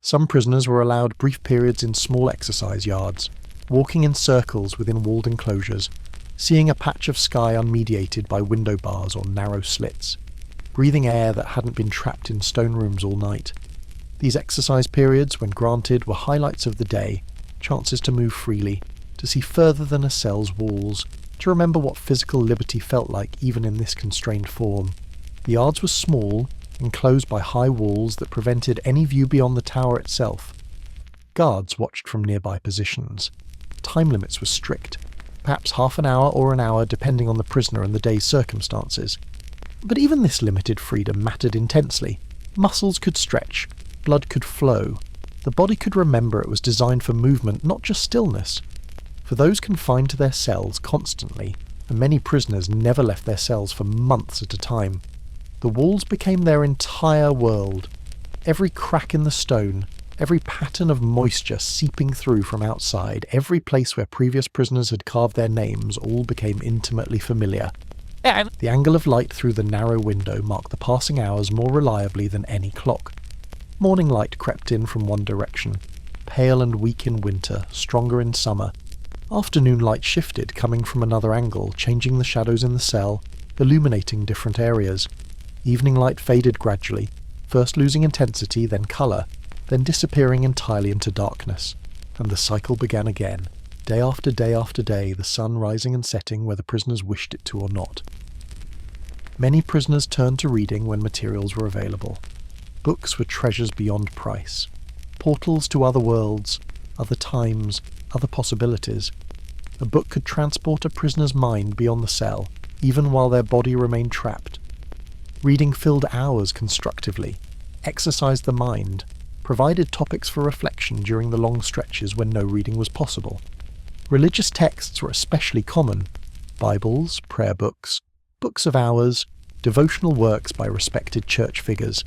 Some prisoners were allowed brief periods in small exercise yards, walking in circles within walled enclosures, seeing a patch of sky unmediated by window bars or narrow slits, breathing air that hadn't been trapped in stone rooms all night. These exercise periods, when granted, were highlights of the day, chances to move freely, to see further than a cell's walls, to remember what physical liberty felt like even in this constrained form. The yards were small, enclosed by high walls that prevented any view beyond the tower itself. Guards watched from nearby positions. Time limits were strict, perhaps half an hour or an hour depending on the prisoner and the day's circumstances. But even this limited freedom mattered intensely. Muscles could stretch, blood could flow. The body could remember it was designed for movement, not just stillness. For those confined to their cells constantly, and many prisoners never left their cells for months at a time, the walls became their entire world. Every crack in the stone, every pattern of moisture seeping through from outside, every place where previous prisoners had carved their names, all became intimately familiar. The angle of light through the narrow window marked the passing hours more reliably than any clock. Morning light crept in from one direction, pale and weak in winter, stronger in summer. Afternoon light shifted, coming from another angle, changing the shadows in the cell, illuminating different areas. Evening light faded gradually, first losing intensity, then colour, then disappearing entirely into darkness. And the cycle began again, day after day after day, the sun rising and setting whether prisoners wished it to or not. Many prisoners turned to reading when materials were available. Books were treasures beyond price. Portals to other worlds, other times, other possibilities. A book could transport a prisoner's mind beyond the cell, even while their body remained trapped. Reading filled hours constructively, exercised the mind, provided topics for reflection during the long stretches when no reading was possible. Religious texts were especially common. Bibles, prayer books, books of hours, devotional works by respected church figures.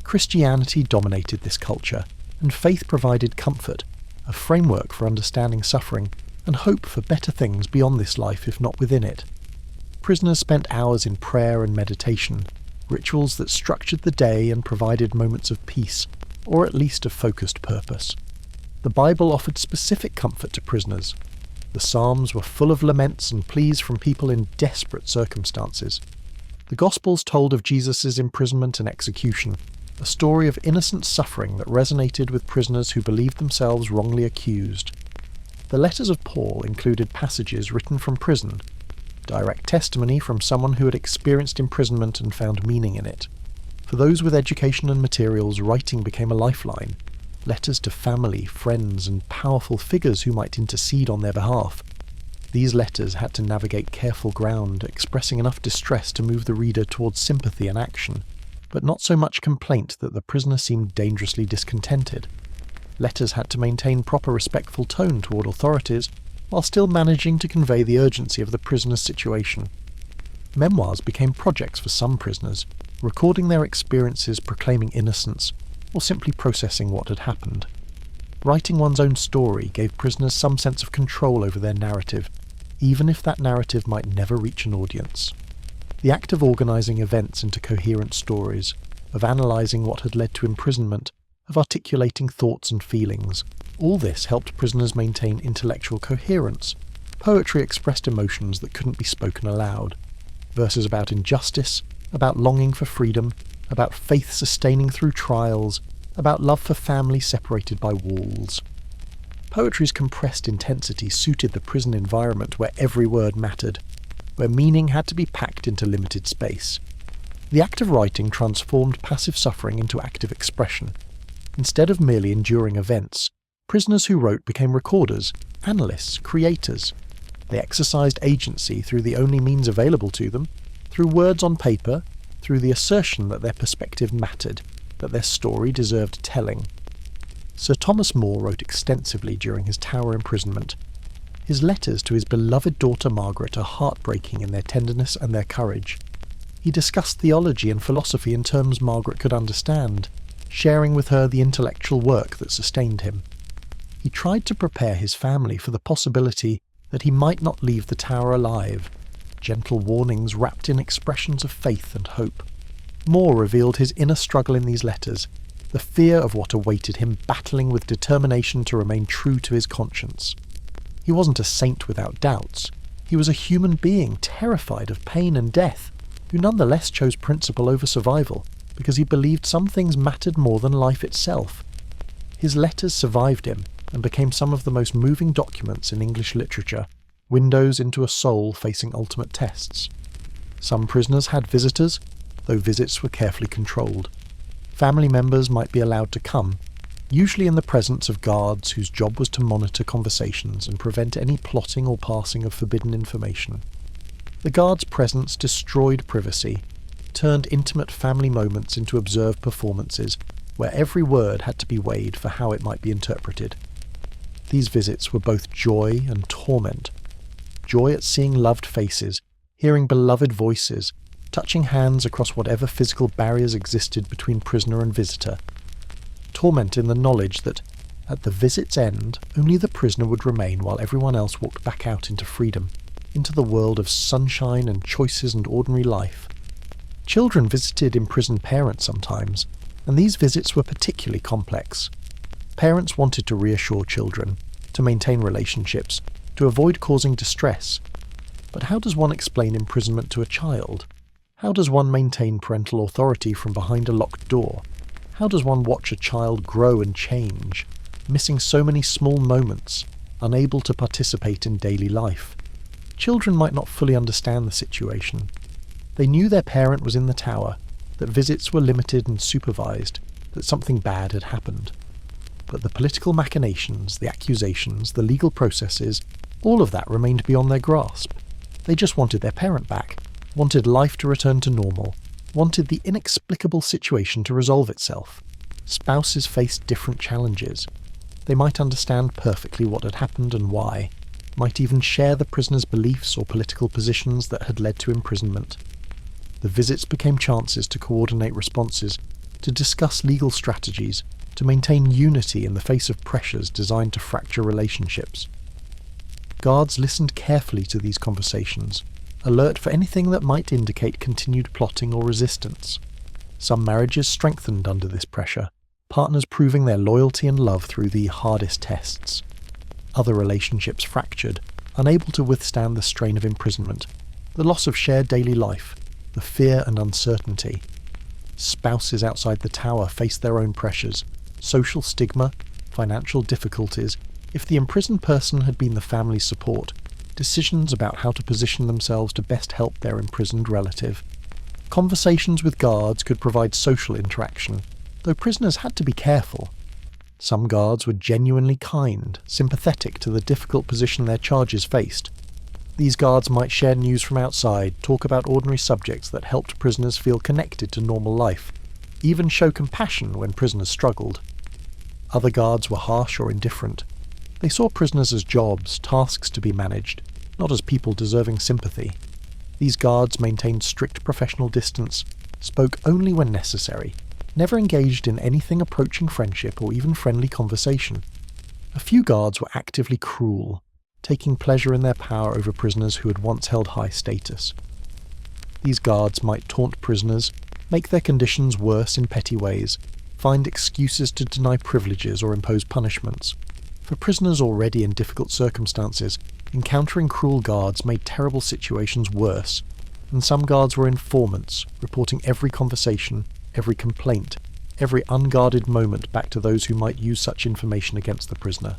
Christianity dominated this culture, and faith provided comfort, a framework for understanding suffering, and hope for better things beyond this life if not within it. Prisoners spent hours in prayer and meditation, rituals that structured the day and provided moments of peace, or at least of focused purpose. The Bible offered specific comfort to prisoners. The Psalms were full of laments and pleas from people in desperate circumstances. The Gospels told of Jesus' imprisonment and execution, a story of innocent suffering that resonated with prisoners who believed themselves wrongly accused. The letters of Paul included passages written from prison, direct testimony from someone who had experienced imprisonment and found meaning in it. For those with education and materials, writing became a lifeline. Letters to family, friends, and powerful figures who might intercede on their behalf. These letters had to navigate careful ground, expressing enough distress to move the reader towards sympathy and action, but not so much complaint that the prisoner seemed dangerously discontented. Letters had to maintain proper respectful tone toward authorities, while still managing to convey the urgency of the prisoner's situation. Memoirs became projects for some prisoners, recording their experiences, proclaiming innocence, or simply processing what had happened. Writing one's own story gave prisoners some sense of control over their narrative, even if that narrative might never reach an audience. The act of organising events into coherent stories, of analysing what had led to imprisonment, of articulating thoughts and feelings. All this helped prisoners maintain intellectual coherence. Poetry expressed emotions that couldn't be spoken aloud. Verses about injustice, about longing for freedom, about faith sustaining through trials, about love for family separated by walls. Poetry's compressed intensity suited the prison environment where every word mattered, where meaning had to be packed into limited space. The act of writing transformed passive suffering into active expression. Instead of merely enduring events, prisoners who wrote became recorders, analysts, creators. They exercised agency through the only means available to them, through words on paper, through the assertion that their perspective mattered, that their story deserved telling. Sir Thomas More wrote extensively during his Tower imprisonment. His letters to his beloved daughter Margaret are heartbreaking in their tenderness and their courage. He discussed theology and philosophy in terms Margaret could understand, sharing with her the intellectual work that sustained him. He tried to prepare his family for the possibility that he might not leave the Tower alive, gentle warnings wrapped in expressions of faith and hope. More revealed his inner struggle in these letters, the fear of what awaited him, battling with determination to remain true to his conscience. He wasn't a saint without doubts. He was a human being terrified of pain and death, who nonetheless chose principle over survival, because he believed some things mattered more than life itself. His letters survived him, and became some of the most moving documents in English literature, windows into a soul facing ultimate tests. Some prisoners had visitors, though visits were carefully controlled. Family members might be allowed to come, usually in the presence of guards whose job was to monitor conversations and prevent any plotting or passing of forbidden information. The guards' presence destroyed privacy, turned intimate family moments into observed performances, where every word had to be weighed for how it might be interpreted. These visits were both joy and torment. Joy at seeing loved faces, hearing beloved voices, touching hands across whatever physical barriers existed between prisoner and visitor. Torment in the knowledge that, at the visit's end, only the prisoner would remain while everyone else walked back out into freedom, into the world of sunshine and choices and ordinary life. Children visited imprisoned parents sometimes, and these visits were particularly complex. Parents wanted to reassure children, to maintain relationships, to avoid causing distress. But how does one explain imprisonment to a child? How does one maintain parental authority from behind a locked door? How does one watch a child grow and change, missing so many small moments, unable to participate in daily life? Children might not fully understand the situation. They knew their parent was in the tower, that visits were limited and supervised, that something bad had happened. But the political machinations, the accusations, the legal processes, all of that remained beyond their grasp. They just wanted their parent back, wanted life to return to normal, wanted the inexplicable situation to resolve itself. Spouses faced different challenges. They might understand perfectly what had happened and why, might even share the prisoner's beliefs or political positions that had led to imprisonment. The visits became chances to coordinate responses, to discuss legal strategies, to maintain unity in the face of pressures designed to fracture relationships. Guards listened carefully to these conversations, alert for anything that might indicate continued plotting or resistance. Some marriages strengthened under this pressure, partners proving their loyalty and love through the hardest tests. Other relationships fractured, unable to withstand the strain of imprisonment, the loss of shared daily life, the fear and uncertainty. Spouses outside the tower faced their own pressures, social stigma, financial difficulties. If the imprisoned person had been the family's support, decisions about how to position themselves to best help their imprisoned relative. Conversations with guards could provide social interaction, though prisoners had to be careful. Some guards were genuinely kind, sympathetic to the difficult position their charges faced. These guards might share news from outside, talk about ordinary subjects that helped prisoners feel connected to normal life, even show compassion when prisoners struggled. Other guards were harsh or indifferent. They saw prisoners as jobs, tasks to be managed, not as people deserving sympathy. These guards maintained strict professional distance, spoke only when necessary, never engaged in anything approaching friendship or even friendly conversation. A few guards were actively cruel, taking pleasure in their power over prisoners who had once held high status. These guards might taunt prisoners, make their conditions worse in petty ways, find excuses to deny privileges or impose punishments. For prisoners already in difficult circumstances, encountering cruel guards made terrible situations worse, and some guards were informants, reporting every conversation, every complaint, every unguarded moment back to those who might use such information against the prisoner.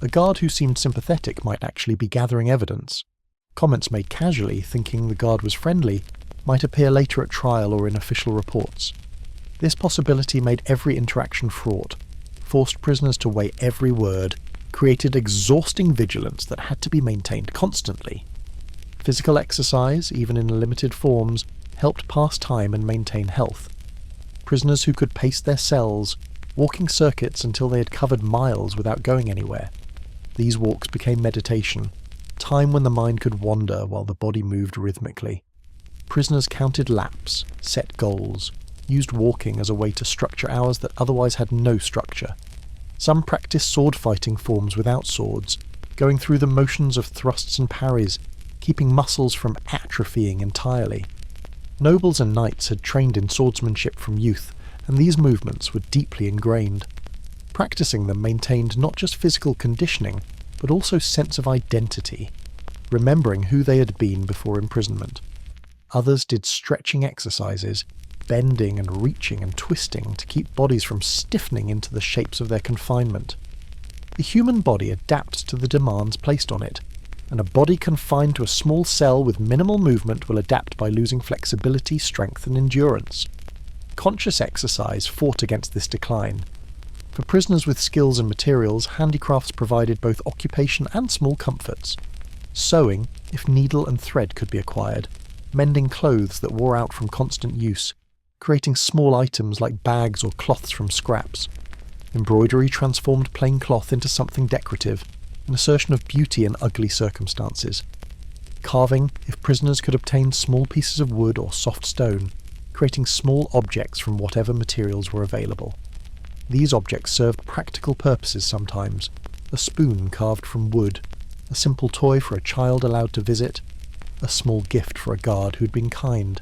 A guard who seemed sympathetic might actually be gathering evidence. Comments made casually, thinking the guard was friendly, might appear later at trial or in official reports. This possibility made every interaction fraught, forced prisoners to weigh every word, created exhausting vigilance that had to be maintained constantly. Physical exercise, even in limited forms, helped pass time and maintain health. Prisoners who could pace their cells, walking circuits until they had covered miles without going anywhere. These walks became meditation, time when the mind could wander while the body moved rhythmically. Prisoners counted laps, set goals, used walking as a way to structure hours that otherwise had no structure. Some practiced sword-fighting forms without swords, going through the motions of thrusts and parries, keeping muscles from atrophying entirely. Nobles and knights had trained in swordsmanship from youth, and these movements were deeply ingrained. Practicing them maintained not just physical conditioning, but also sense of identity, remembering who they had been before imprisonment. Others did stretching exercises, bending and reaching and twisting to keep bodies from stiffening into the shapes of their confinement. The human body adapts to the demands placed on it, and a body confined to a small cell with minimal movement will adapt by losing flexibility, strength and endurance. Conscious exercise fought against this decline. For prisoners with skills and materials, handicrafts provided both occupation and small comforts. Sewing, if needle and thread could be acquired, mending clothes that wore out from constant use, creating small items like bags or cloths from scraps. Embroidery transformed plain cloth into something decorative, an assertion of beauty in ugly circumstances. Carving, if prisoners could obtain small pieces of wood or soft stone, creating small objects from whatever materials were available. These objects served practical purposes sometimes, a spoon carved from wood, a simple toy for a child allowed to visit, a small gift for a guard who'd been kind.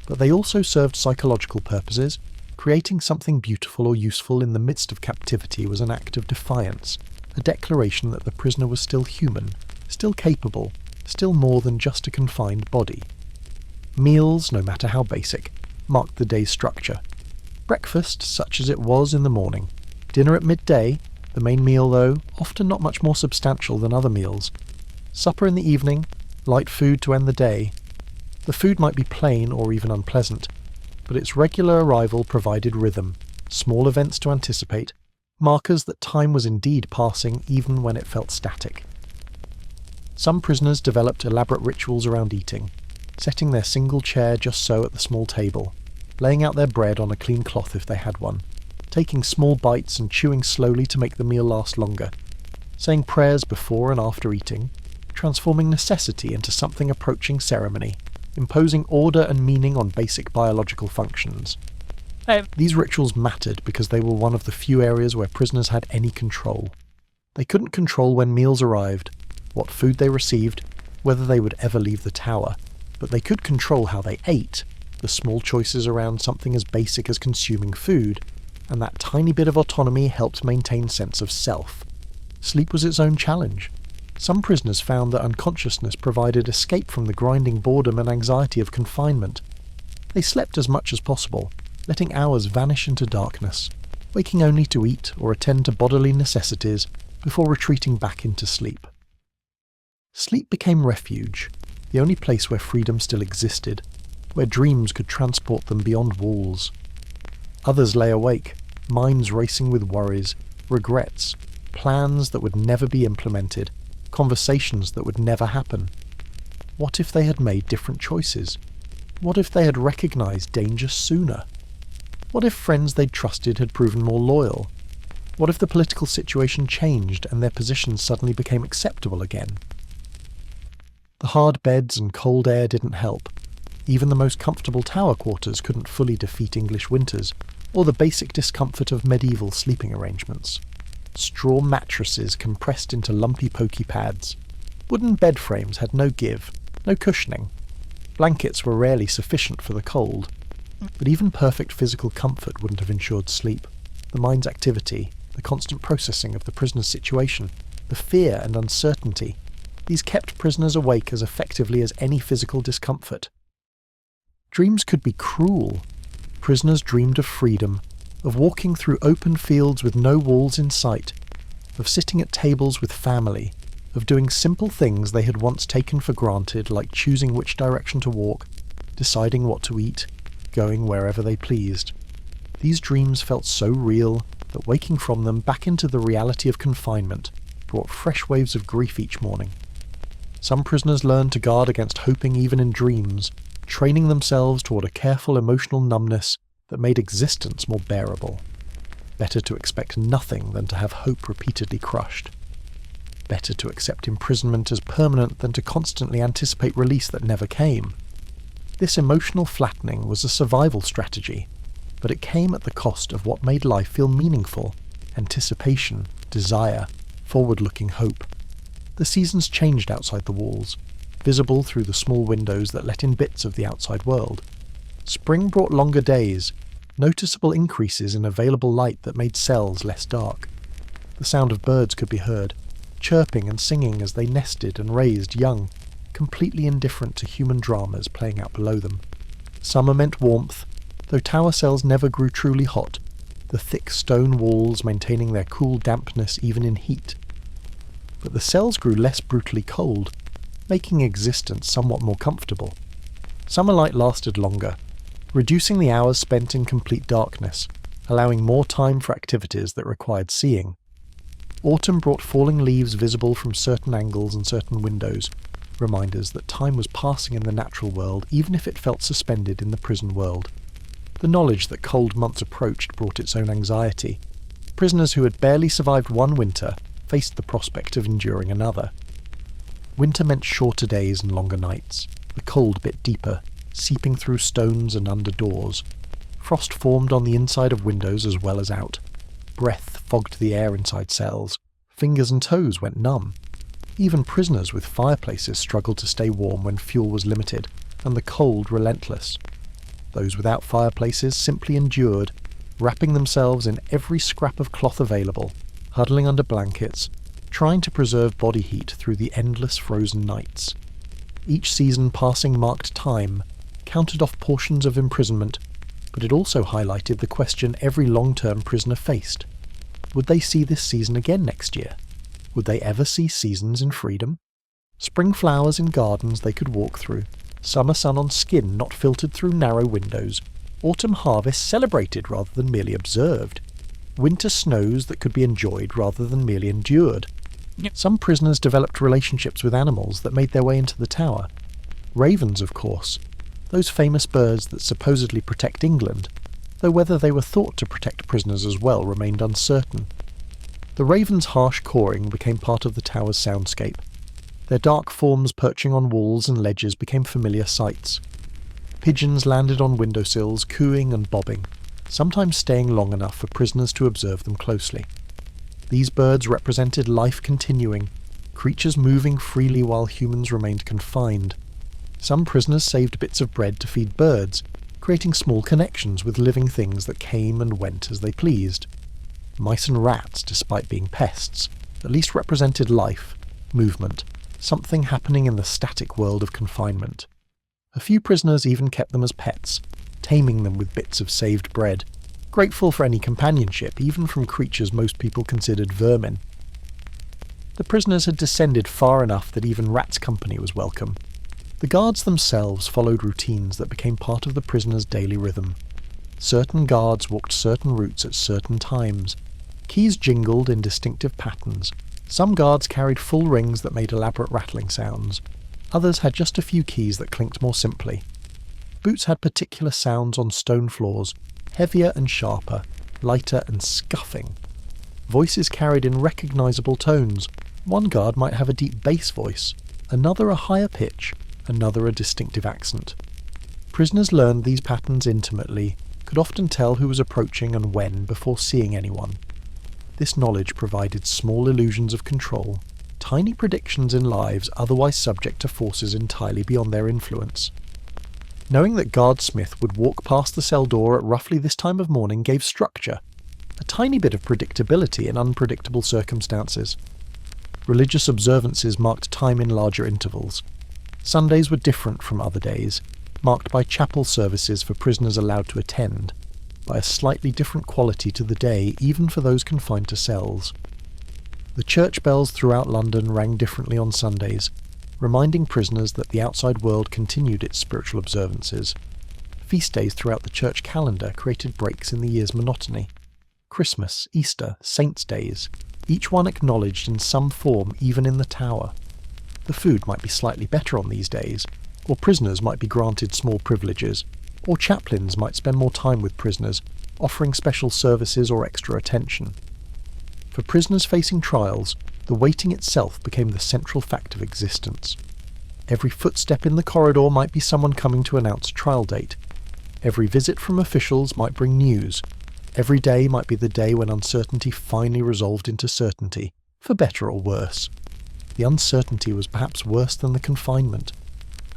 But they also served psychological purposes. Creating something beautiful or useful in the midst of captivity was an act of defiance, a declaration that the prisoner was still human, still capable, still more than just a confined body. Meals, no matter how basic, marked the day's structure. Breakfast, such as it was in the morning. Dinner at midday, the main meal though, often not much more substantial than other meals. Supper in the evening, light food to end the day. The food might be plain or even unpleasant, but its regular arrival provided rhythm, small events to anticipate, markers that time was indeed passing even when it felt static. Some prisoners developed elaborate rituals around eating, setting their single chair just so at the small table, laying out their bread on a clean cloth if they had one, taking small bites and chewing slowly to make the meal last longer, saying prayers before and after eating, transforming necessity into something approaching ceremony, imposing order and meaning on basic biological functions. These rituals mattered because they were one of the few areas where prisoners had any control. They couldn't control when meals arrived, what food they received, whether they would ever leave the tower, but they could control how they ate, the small choices around something as basic as consuming food, and that tiny bit of autonomy helped maintain sense of self. Sleep was its own challenge. Some prisoners found that unconsciousness provided escape from the grinding boredom and anxiety of confinement. They slept as much as possible, letting hours vanish into darkness, waking only to eat or attend to bodily necessities before retreating back into sleep. Sleep became refuge, the only place where freedom still existed, where dreams could transport them beyond walls. Others lay awake, minds racing with worries, regrets, plans that would never be implemented, conversations that would never happen. What if they had made different choices? What if they had recognized danger sooner? What if friends they'd trusted had proven more loyal? What if the political situation changed and their positions suddenly became acceptable again? The hard beds and cold air didn't help. Even the most comfortable tower quarters couldn't fully defeat English winters, or the basic discomfort of medieval sleeping arrangements. Straw mattresses compressed into lumpy pokey pads. Wooden bed frames had no give, no cushioning. Blankets were rarely sufficient for the cold. But even perfect physical comfort wouldn't have ensured sleep. The mind's activity, the constant processing of the prisoner's situation, the fear and uncertainty, these kept prisoners awake as effectively as any physical discomfort. Dreams could be cruel. Prisoners dreamed of freedom, of walking through open fields with no walls in sight, of sitting at tables with family, of doing simple things they had once taken for granted, like choosing which direction to walk, deciding what to eat, going wherever they pleased. These dreams felt so real that waking from them back into the reality of confinement brought fresh waves of grief each morning. Some prisoners learned to guard against hoping even in dreams, training themselves toward a careful emotional numbness that made existence more bearable. Better to expect nothing than to have hope repeatedly crushed. Better to accept imprisonment as permanent than to constantly anticipate release that never came. This emotional flattening was a survival strategy, but it came at the cost of what made life feel meaningful: anticipation, desire, forward-looking hope. The seasons changed outside the walls, visible through the small windows that let in bits of the outside world. Spring brought longer days, noticeable increases in available light that made cells less dark. The sound of birds could be heard, chirping and singing as they nested and raised young, completely indifferent to human dramas playing out below them. Summer meant warmth, though tower cells never grew truly hot, the thick stone walls maintaining their cool dampness even in heat. But the cells grew less brutally cold, making existence somewhat more comfortable. Summer light lasted longer, reducing the hours spent in complete darkness, allowing more time for activities that required seeing. Autumn brought falling leaves visible from certain angles and certain windows, reminders that time was passing in the natural world even if it felt suspended in the prison world. The knowledge that cold months approached brought its own anxiety. Prisoners who had barely survived one winter faced the prospect of enduring another. Winter meant shorter days and longer nights, the cold bit deeper, seeping through stones and under doors. Frost formed on the inside of windows as well as out. Breath fogged the air inside cells. Fingers and toes went numb. Even prisoners with fireplaces struggled to stay warm when fuel was limited, and the cold relentless. Those without fireplaces simply endured, wrapping themselves in every scrap of cloth available, huddling under blankets, trying to preserve body heat through the endless frozen nights. Each season passing marked time, counted off portions of imprisonment, but it also highlighted the question every long-term prisoner faced. Would they see this season again next year? Would they ever see seasons in freedom? Spring flowers in gardens they could walk through, summer sun on skin not filtered through narrow windows, autumn harvests celebrated rather than merely observed, winter snows that could be enjoyed rather than merely endured. Some prisoners developed relationships with animals that made their way into the tower. Ravens, of course, those famous birds that supposedly protect England, though whether they were thought to protect prisoners as well remained uncertain. The ravens' harsh cawing became part of the tower's soundscape. Their dark forms perching on walls and ledges became familiar sights. Pigeons landed on windowsills, cooing and bobbing, sometimes staying long enough for prisoners to observe them closely. These birds represented life continuing, creatures moving freely while humans remained confined. Some prisoners saved bits of bread to feed birds, creating small connections with living things that came and went as they pleased. Mice and rats, despite being pests, at least represented life, movement, something happening in the static world of confinement. A few prisoners even kept them as pets, taming them with bits of saved bread, grateful for any companionship, even from creatures most people considered vermin. The prisoners had descended far enough that even rats' company was welcome. The guards themselves followed routines that became part of the prisoners' daily rhythm. Certain guards walked certain routes at certain times. Keys jingled in distinctive patterns. Some guards carried full rings that made elaborate rattling sounds. Others had just a few keys that clinked more simply. Boots had particular sounds on stone floors, heavier and sharper, lighter and scuffing. Voices carried in recognisable tones. One guard might have a deep bass voice, another a higher pitch, another a distinctive accent. Prisoners learned these patterns intimately, could often tell who was approaching and when before seeing anyone. This knowledge provided small illusions of control, tiny predictions in lives otherwise subject to forces entirely beyond their influence. Knowing that guardsmith would walk past the cell door at roughly this time of morning gave structure, a tiny bit of predictability in unpredictable circumstances. Religious observances marked time in larger intervals. Sundays were different from other days, marked by chapel services for prisoners allowed to attend, by a slightly different quality to the day even for those confined to cells. The church bells throughout London rang differently on Sundays, reminding prisoners that the outside world continued its spiritual observances. Feast days throughout the church calendar created breaks in the year's monotony. Christmas, Easter, Saints' days, each one acknowledged in some form even in the tower. The food might be slightly better on these days, or prisoners might be granted small privileges, or chaplains might spend more time with prisoners, offering special services or extra attention. For prisoners facing trials, the waiting itself became the central fact of existence. Every footstep in the corridor might be someone coming to announce a trial date. Every visit from officials might bring news. Every day might be the day when uncertainty finally resolved into certainty, for better or worse. The uncertainty was perhaps worse than the confinement.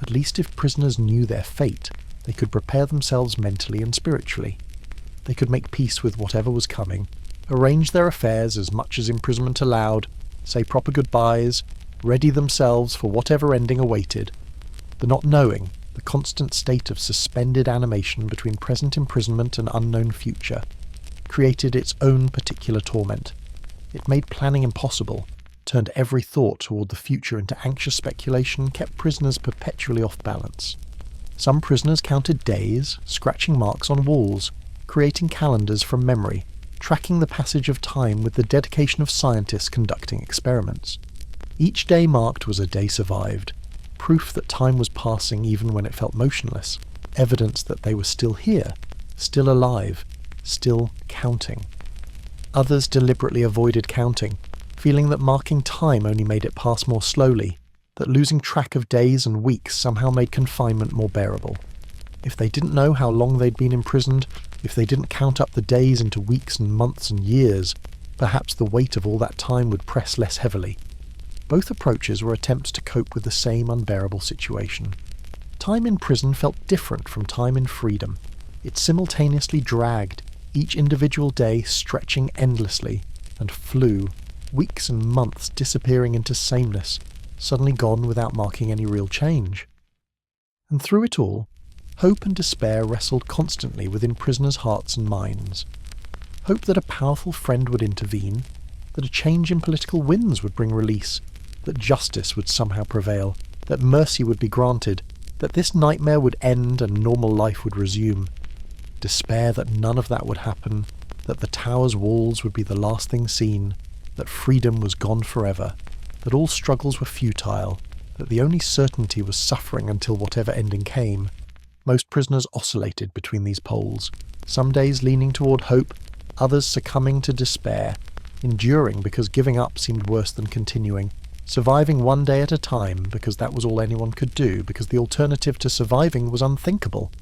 At least if prisoners knew their fate, they could prepare themselves mentally and spiritually. They could make peace with whatever was coming, arrange their affairs as much as imprisonment allowed, say proper goodbyes, ready themselves for whatever ending awaited. The not knowing, the constant state of suspended animation between present imprisonment and unknown future, created its own particular torment. It made planning impossible, turned every thought toward the future into anxious speculation, kept prisoners perpetually off balance. Some prisoners counted days, scratching marks on walls, creating calendars from memory, tracking the passage of time with the dedication of scientists conducting experiments. Each day marked was a day survived, proof that time was passing even when it felt motionless, evidence that they were still here, still alive, still counting. Others deliberately avoided counting, feeling that marking time only made it pass more slowly, that losing track of days and weeks somehow made confinement more bearable. If they didn't know how long they'd been imprisoned, if they didn't count up the days into weeks and months and years, perhaps the weight of all that time would press less heavily. Both approaches were attempts to cope with the same unbearable situation. Time in prison felt different from time in freedom. It simultaneously dragged, each individual day stretching endlessly, and flew, weeks and months disappearing into sameness, suddenly gone without marking any real change. And through it all, hope and despair wrestled constantly within prisoners' hearts and minds. Hope that a powerful friend would intervene, that a change in political winds would bring release, that justice would somehow prevail, that mercy would be granted, that this nightmare would end and normal life would resume. Despair that none of that would happen, that the tower's walls would be the last thing seen, that freedom was gone forever, that all struggles were futile, that the only certainty was suffering until whatever ending came. Most prisoners oscillated between these poles, some days leaning toward hope, others succumbing to despair, enduring because giving up seemed worse than continuing, surviving one day at a time because that was all anyone could do, because the alternative to surviving was unthinkable.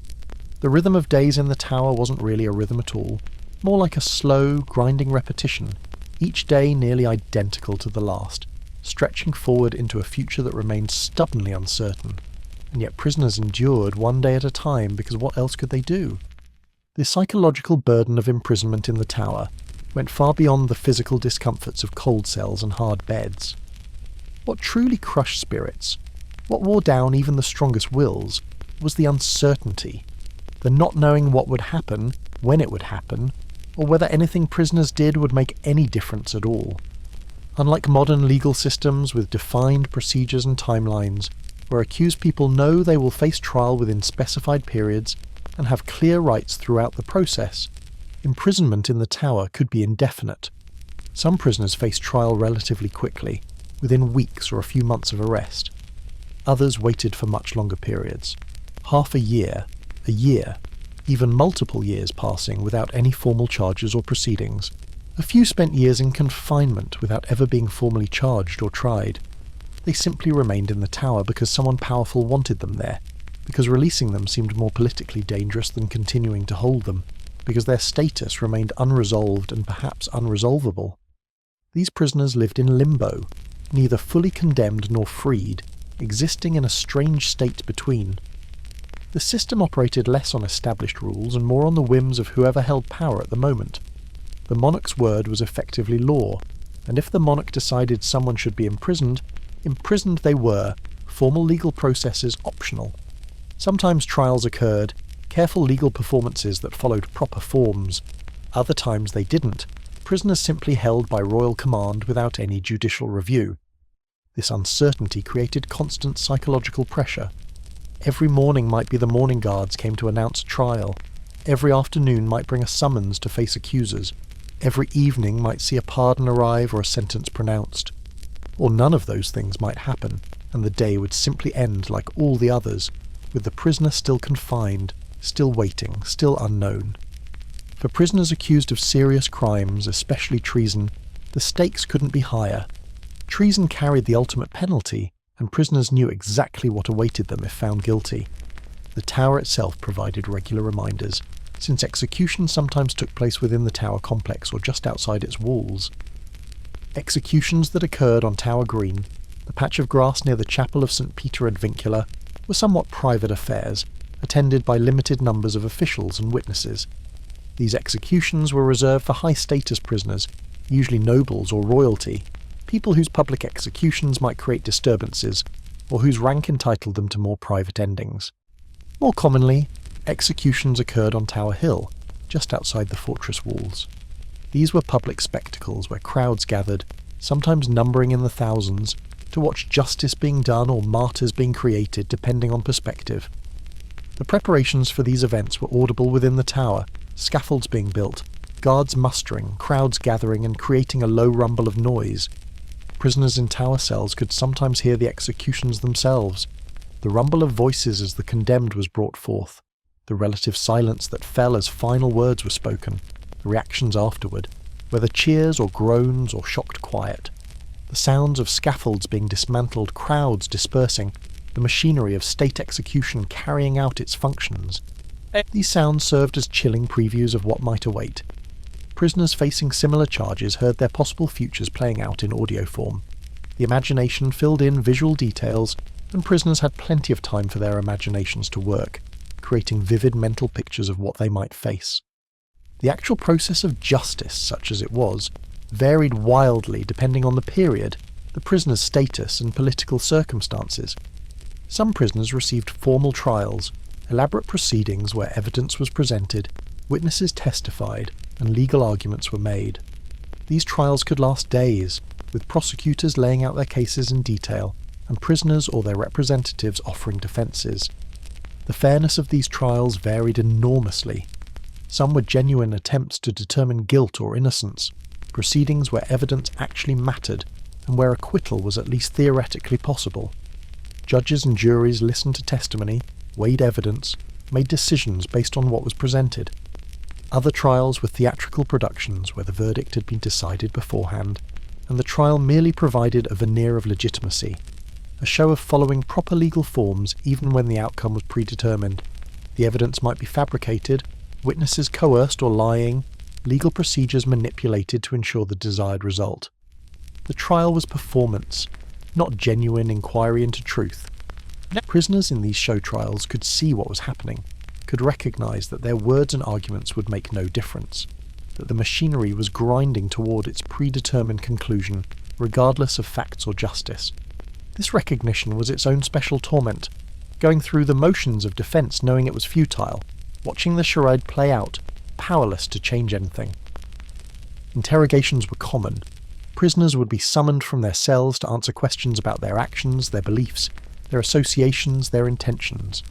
The rhythm of days in the tower wasn't really a rhythm at all, more like a slow, grinding repetition, each day nearly identical to the last, stretching forward into a future that remained stubbornly uncertain. And yet prisoners endured one day at a time because what else could they do? The psychological burden of imprisonment in the tower went far beyond the physical discomforts of cold cells and hard beds. What truly crushed spirits, what wore down even the strongest wills, was the uncertainty, the not knowing what would happen, when it would happen, or whether anything prisoners did would make any difference at all. Unlike modern legal systems with defined procedures and timelines, where accused people know they will face trial within specified periods and have clear rights throughout the process, imprisonment in the tower could be indefinite. Some prisoners faced trial relatively quickly, within weeks or a few months of arrest. Others waited for much longer periods, half a year, even multiple years passing without any formal charges or proceedings. A few spent years in confinement without ever being formally charged or tried. They simply remained in the tower because someone powerful wanted them there, because releasing them seemed more politically dangerous than continuing to hold them, because their status remained unresolved and perhaps unresolvable. These prisoners lived in limbo, neither fully condemned nor freed, existing in a strange state between. The system operated less on established rules and more on the whims of whoever held power at the moment. The monarch's word was effectively law, and if the monarch decided someone should be imprisoned they were, formal legal processes optional. Sometimes trials occurred, careful legal performances that followed proper forms. Other times they didn't, prisoners simply held by royal command without any judicial review. This uncertainty created constant psychological pressure. Every morning might be the morning guards came to announce trial. Every afternoon might bring a summons to face accusers. Every evening might see a pardon arrive or a sentence pronounced. Or none of those things might happen, and the day would simply end like all the others, with the prisoner still confined, still waiting, still unknown. For prisoners accused of serious crimes, especially treason, the stakes couldn't be higher. Treason carried the ultimate penalty, and prisoners knew exactly what awaited them if found guilty. The tower itself provided regular reminders, since execution sometimes took place within the tower complex or just outside its walls. Executions that occurred on Tower Green, the patch of grass near the chapel of St. Peter ad Vincula, were somewhat private affairs, attended by limited numbers of officials and witnesses. These executions were reserved for high-status prisoners, usually nobles or royalty, people whose public executions might create disturbances, or whose rank entitled them to more private endings. More commonly, executions occurred on Tower Hill, just outside the fortress walls. These were public spectacles where crowds gathered, sometimes numbering in the thousands, to watch justice being done or martyrs being created depending on perspective. The preparations for these events were audible within the tower, scaffolds being built, guards mustering, crowds gathering and creating a low rumble of noise. Prisoners in tower cells could sometimes hear the executions themselves, the rumble of voices as the condemned was brought forth, the relative silence that fell as final words were spoken, the reactions afterward, whether cheers or groans or shocked quiet, the sounds of scaffolds being dismantled, crowds dispersing, the machinery of state execution carrying out its functions. These sounds served as chilling previews of what might await. Prisoners facing similar charges heard their possible futures playing out in audio form. The imagination filled in visual details, and prisoners had plenty of time for their imaginations to work, creating vivid mental pictures of what they might face. The actual process of justice, such as it was, varied wildly depending on the period, the prisoner's status and political circumstances. Some prisoners received formal trials, elaborate proceedings where evidence was presented, witnesses testified, and legal arguments were made. These trials could last days, with prosecutors laying out their cases in detail, and prisoners or their representatives offering defences. The fairness of these trials varied enormously. Some were genuine attempts to determine guilt or innocence, proceedings where evidence actually mattered, and where acquittal was at least theoretically possible. Judges and juries listened to testimony, weighed evidence, made decisions based on what was presented. Other trials were theatrical productions where the verdict had been decided beforehand, and the trial merely provided a veneer of legitimacy, a show of following proper legal forms even when the outcome was predetermined. The evidence might be fabricated, witnesses coerced or lying, legal procedures manipulated to ensure the desired result. The trial was performance, not genuine inquiry into truth. Prisoners in these show trials could see what was happening, could recognise that their words and arguments would make no difference, that the machinery was grinding toward its predetermined conclusion, regardless of facts or justice. This recognition was its own special torment, going through the motions of defence knowing it was futile, watching the charade play out, powerless to change anything. Interrogations were common. Prisoners would be summoned from their cells to answer questions about their actions, their beliefs, their associations, their intentions.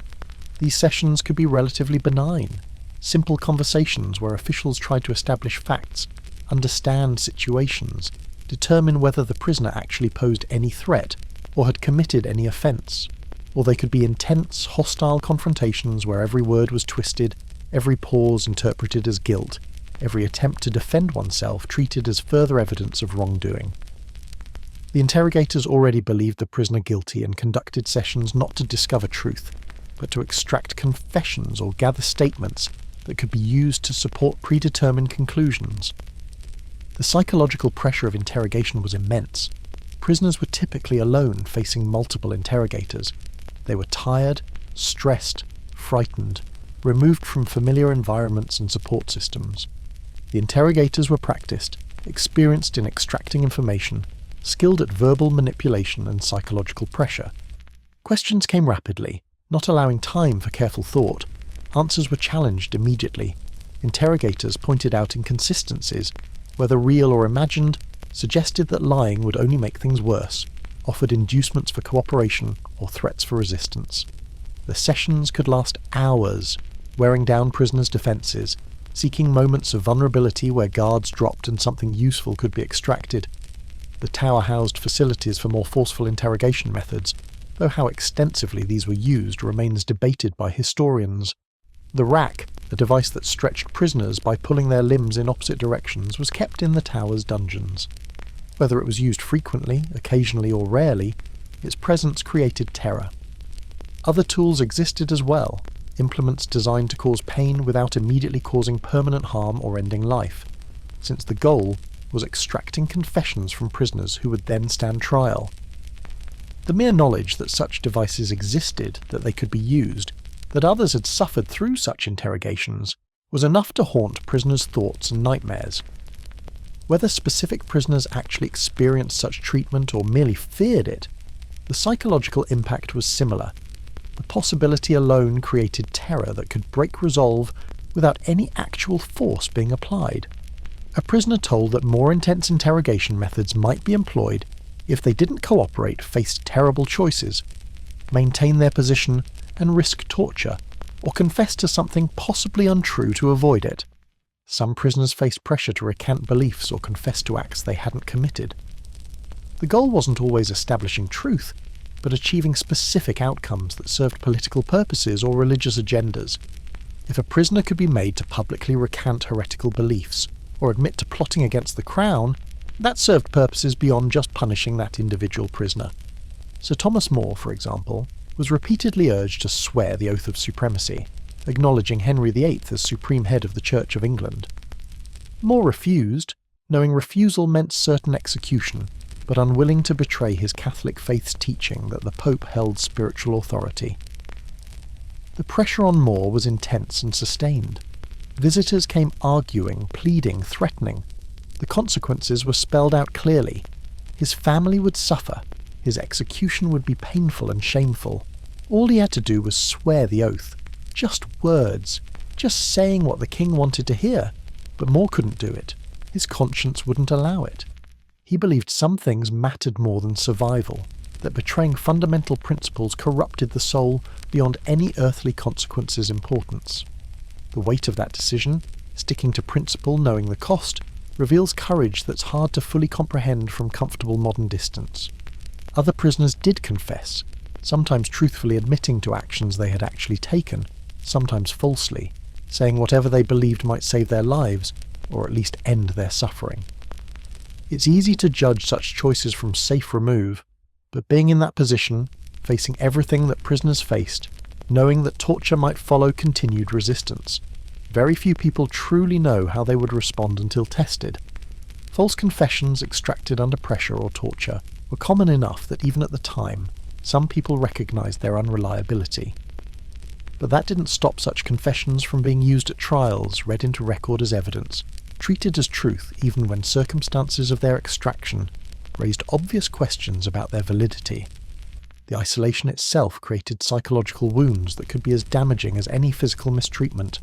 These sessions could be relatively benign, simple conversations where officials tried to establish facts, understand situations, determine whether the prisoner actually posed any threat or had committed any offence. Or they could be intense, hostile confrontations where every word was twisted, every pause interpreted as guilt, every attempt to defend oneself treated as further evidence of wrongdoing. The interrogators already believed the prisoner guilty and conducted sessions not to discover truth, but to extract confessions or gather statements that could be used to support predetermined conclusions. The psychological pressure of interrogation was immense. Prisoners were typically alone, facing multiple interrogators. They were tired, stressed, frightened, removed from familiar environments and support systems. The interrogators were practiced, experienced in extracting information, skilled at verbal manipulation and psychological pressure. Questions came rapidly, not allowing time for careful thought. Answers were challenged immediately. Interrogators pointed out inconsistencies, whether real or imagined, suggested that lying would only make things worse, offered inducements for cooperation or threats for resistance. The sessions could last hours, wearing down prisoners' defences, seeking moments of vulnerability where guards dropped and something useful could be extracted. The tower housed facilities for more forceful interrogation methods, though how extensively these were used remains debated by historians. The rack, a device that stretched prisoners by pulling their limbs in opposite directions, was kept in the tower's dungeons. Whether it was used frequently, occasionally or rarely, its presence created terror. Other tools existed as well, implements designed to cause pain without immediately causing permanent harm or ending life, since the goal was extracting confessions from prisoners who would then stand trial. The mere knowledge that such devices existed, that they could be used, that others had suffered through such interrogations, was enough to haunt prisoners' thoughts and nightmares. Whether specific prisoners actually experienced such treatment or merely feared it, the psychological impact was similar. The possibility alone created terror that could break resolve without any actual force being applied. A prisoner told that more intense interrogation methods might be employed if they didn't cooperate, faced terrible choices, maintain their position and risk torture, or confess to something possibly untrue to avoid it. Some prisoners faced pressure to recant beliefs or confess to acts they hadn't committed. The goal wasn't always establishing truth, but achieving specific outcomes that served political purposes or religious agendas. If a prisoner could be made to publicly recant heretical beliefs, or admit to plotting against the crown, that served purposes beyond just punishing that individual prisoner. Sir Thomas More, for example, was repeatedly urged to swear the oath of supremacy, acknowledging Henry VIII as supreme head of the Church of England. More refused, knowing refusal meant certain execution, but unwilling to betray his Catholic faith's teaching that the Pope held spiritual authority. The pressure on More was intense and sustained. Visitors came arguing, pleading, threatening. The consequences were spelled out clearly. His family would suffer. His execution would be painful and shameful. All he had to do was swear the oath. Just words. Just saying what the king wanted to hear. But More couldn't do it. His conscience wouldn't allow it. He believed some things mattered more than survival, that betraying fundamental principles corrupted the soul beyond any earthly consequence's importance. The weight of that decision, sticking to principle knowing the cost, reveals courage that's hard to fully comprehend from comfortable modern distance. Other prisoners did confess, sometimes truthfully admitting to actions they had actually taken, sometimes falsely, saying whatever they believed might save their lives, or at least end their suffering. It's easy to judge such choices from safe remove, but being in that position, facing everything that prisoners faced, knowing that torture might follow continued resistance, very few people truly know how they would respond until tested. False confessions extracted under pressure or torture were common enough that even at the time, some people recognised their unreliability. But that didn't stop such confessions from being used at trials, read into record as evidence, treated as truth even when circumstances of their extraction raised obvious questions about their validity. The isolation itself created psychological wounds that could be as damaging as any physical mistreatment.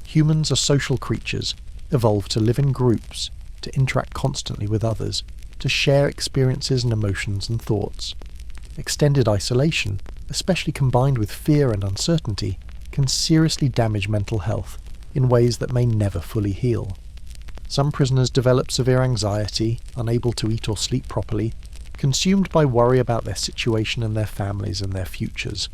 Humans are social creatures, evolved to live in groups, to interact constantly with others, to share experiences and emotions and thoughts. Extended isolation, especially combined with fear and uncertainty, can seriously damage mental health in ways that may never fully heal. Some prisoners develop severe anxiety, unable to eat or sleep properly, consumed by worry about their situation and their families and their futures.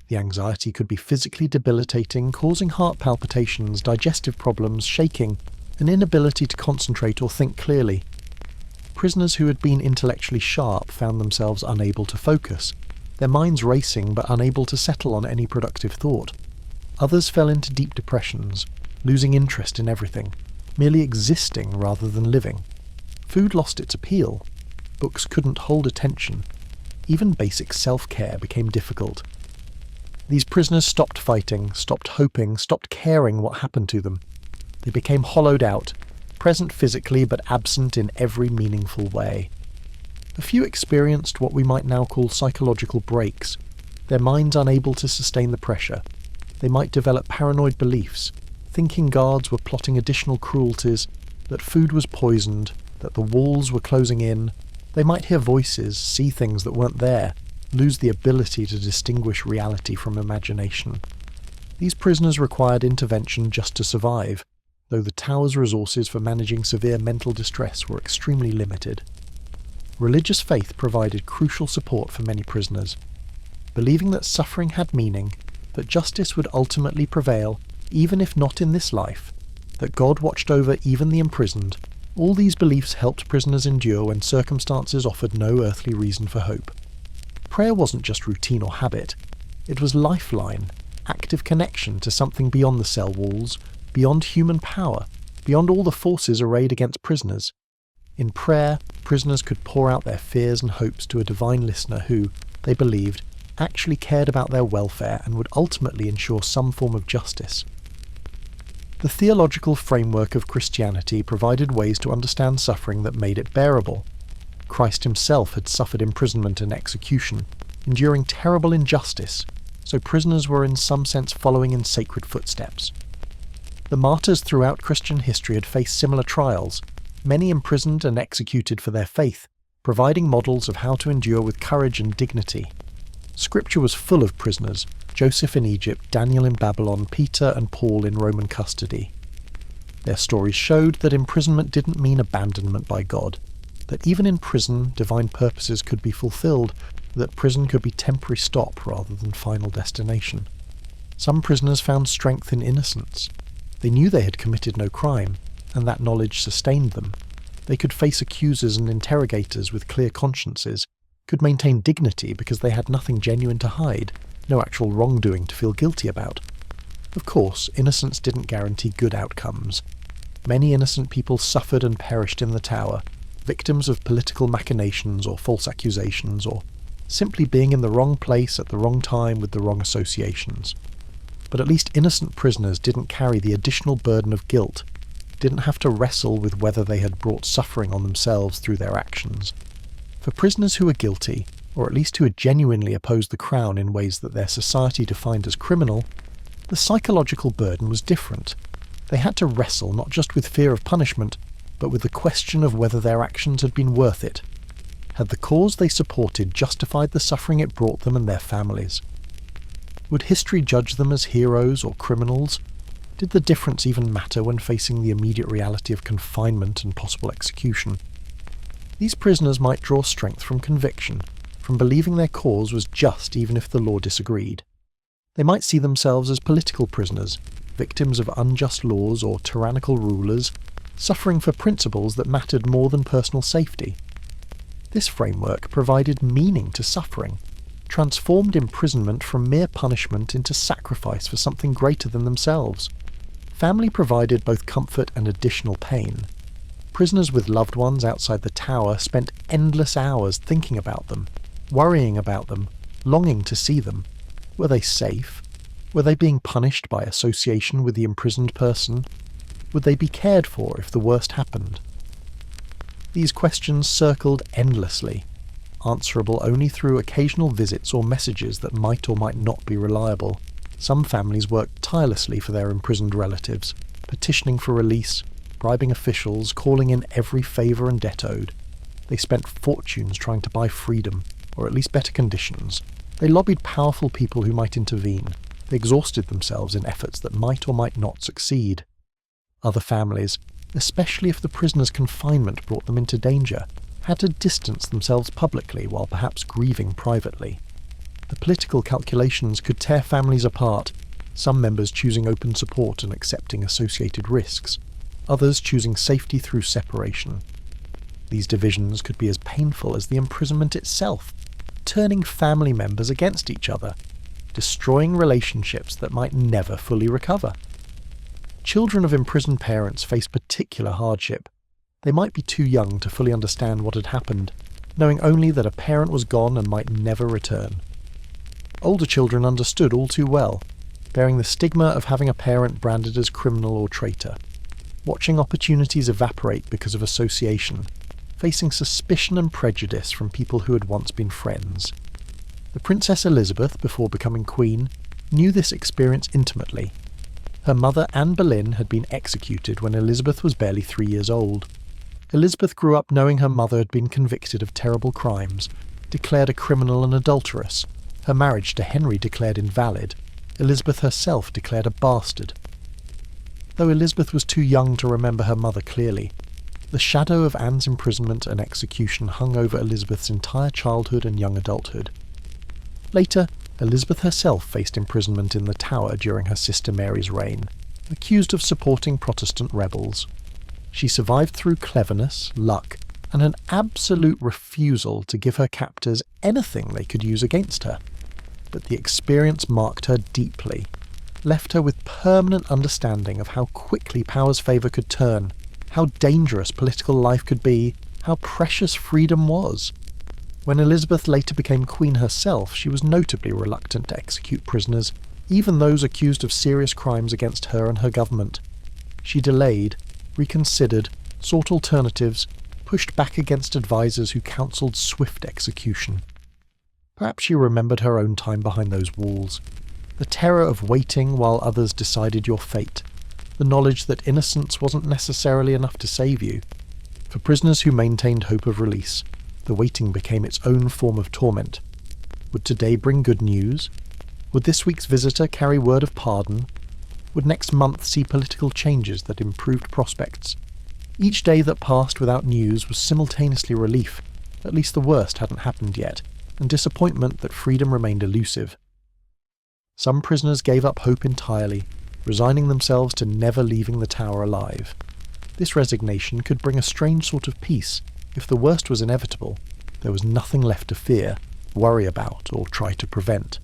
The anxiety could be physically debilitating, causing heart palpitations, digestive problems, shaking, an inability to concentrate or think clearly. Prisoners who had been intellectually sharp found themselves unable to focus, their minds racing but unable to settle on any productive thought. Others fell into deep depressions, losing interest in everything, merely existing rather than living. Food lost its appeal. Books couldn't hold attention. Even basic self-care became difficult. These prisoners stopped fighting, stopped hoping, stopped caring what happened to them. They became hollowed out, present physically but absent in every meaningful way. A few experienced what we might now call psychological breaks, their minds unable to sustain the pressure. They might develop paranoid beliefs, thinking guards were plotting additional cruelties, that food was poisoned, that the walls were closing in. They might hear voices, see things that weren't there, lose the ability to distinguish reality from imagination. These prisoners required intervention just to survive, though the tower's resources for managing severe mental distress were extremely limited. Religious faith provided crucial support for many prisoners. Believing that suffering had meaning, that justice would ultimately prevail, even if not in this life, that God watched over even the imprisoned, all these beliefs helped prisoners endure when circumstances offered no earthly reason for hope. Prayer wasn't just routine or habit, it was lifeline, active connection to something beyond the cell walls, beyond human power, beyond all the forces arrayed against prisoners. In prayer, prisoners could pour out their fears and hopes to a divine listener who, they believed, actually cared about their welfare and would ultimately ensure some form of justice. The theological framework of Christianity provided ways to understand suffering that made it bearable. Christ himself had suffered imprisonment and execution, enduring terrible injustice, so prisoners were in some sense following in sacred footsteps. The martyrs throughout Christian history had faced similar trials, many imprisoned and executed for their faith, providing models of how to endure with courage and dignity. Scripture was full of prisoners, Joseph in Egypt, Daniel in Babylon, Peter and Paul in Roman custody. Their stories showed that imprisonment didn't mean abandonment by God, that even in prison divine purposes could be fulfilled, that prison could be temporary stop rather than final destination. Some prisoners found strength in innocence. They knew they had committed no crime, and that knowledge sustained them. They could face accusers and interrogators with clear consciences, could maintain dignity because they had nothing genuine to hide, no actual wrongdoing to feel guilty about. Of course, innocence didn't guarantee good outcomes. Many innocent people suffered and perished in the tower, victims of political machinations or false accusations, or simply being in the wrong place at the wrong time with the wrong associations. But at least innocent prisoners didn't carry the additional burden of guilt, didn't have to wrestle with whether they had brought suffering on themselves through their actions. For prisoners who were guilty, or at least who had genuinely opposed the crown in ways that their society defined as criminal, the psychological burden was different. They had to wrestle not just with fear of punishment, but with the question of whether their actions had been worth it. Had the cause they supported justified the suffering it brought them and their families? Would history judge them as heroes or criminals? Did the difference even matter when facing the immediate reality of confinement and possible execution? These prisoners might draw strength from conviction, from believing their cause was just even if the law disagreed. They might see themselves as political prisoners, victims of unjust laws or tyrannical rulers, suffering for principles that mattered more than personal safety. This framework provided meaning to suffering, transformed imprisonment from mere punishment into sacrifice for something greater than themselves. Family provided both comfort and additional pain. Prisoners with loved ones outside the tower spent endless hours thinking about them, worrying about them, longing to see them. Were they safe? Were they being punished by association with the imprisoned person? Would they be cared for if the worst happened? These questions circled endlessly, answerable only through occasional visits or messages that might or might not be reliable. Some families worked tirelessly for their imprisoned relatives, petitioning for release, bribing officials, calling in every favour and debt owed. They spent fortunes trying to buy freedom, or at least better conditions. They lobbied powerful people who might intervene. They exhausted themselves in efforts that might or might not succeed. Other families, especially if the prisoner's confinement brought them into danger, had to distance themselves publicly while perhaps grieving privately. The political calculations could tear families apart, some members choosing open support and accepting associated risks, others choosing safety through separation. These divisions could be as painful as the imprisonment itself, turning family members against each other, destroying relationships that might never fully recover. Children of imprisoned parents face particular hardship. They might be too young to fully understand what had happened, knowing only that a parent was gone and might never return. Older children understood all too well, bearing the stigma of having a parent branded as criminal or traitor, watching opportunities evaporate because of association, facing suspicion and prejudice from people who had once been friends. The Princess Elizabeth, before becoming queen, knew this experience intimately. Her mother, Anne Boleyn, had been executed when Elizabeth was barely 3 years old. Elizabeth grew up knowing her mother had been convicted of terrible crimes, declared a criminal and adulteress, her marriage to Henry declared invalid, Elizabeth herself declared a bastard. Though Elizabeth was too young to remember her mother clearly, the shadow of Anne's imprisonment and execution hung over Elizabeth's entire childhood and young adulthood. Later, Elizabeth herself faced imprisonment in the Tower during her sister Mary's reign, accused of supporting Protestant rebels. She survived through cleverness, luck, and an absolute refusal to give her captors anything they could use against her. But the experience marked her deeply, left her with permanent understanding of how quickly power's favour could turn, how dangerous political life could be, how precious freedom was. When Elizabeth later became queen herself, she was notably reluctant to execute prisoners, even those accused of serious crimes against her and her government. She delayed, reconsidered, sought alternatives, pushed back against advisers who counselled swift execution. Perhaps she remembered her own time behind those walls, the terror of waiting while others decided your fate, the knowledge that innocence wasn't necessarily enough to save you. For prisoners who maintained hope of release, the waiting became its own form of torment. Would today bring good news? Would this week's visitor carry word of pardon? Would next month see political changes that improved prospects? Each day that passed without news was simultaneously relief, at least the worst hadn't happened yet, and disappointment that freedom remained elusive. Some prisoners gave up hope entirely, resigning themselves to never leaving the Tower alive. This resignation could bring a strange sort of peace. If the worst was inevitable, there was nothing left to fear, worry about, or try to prevent.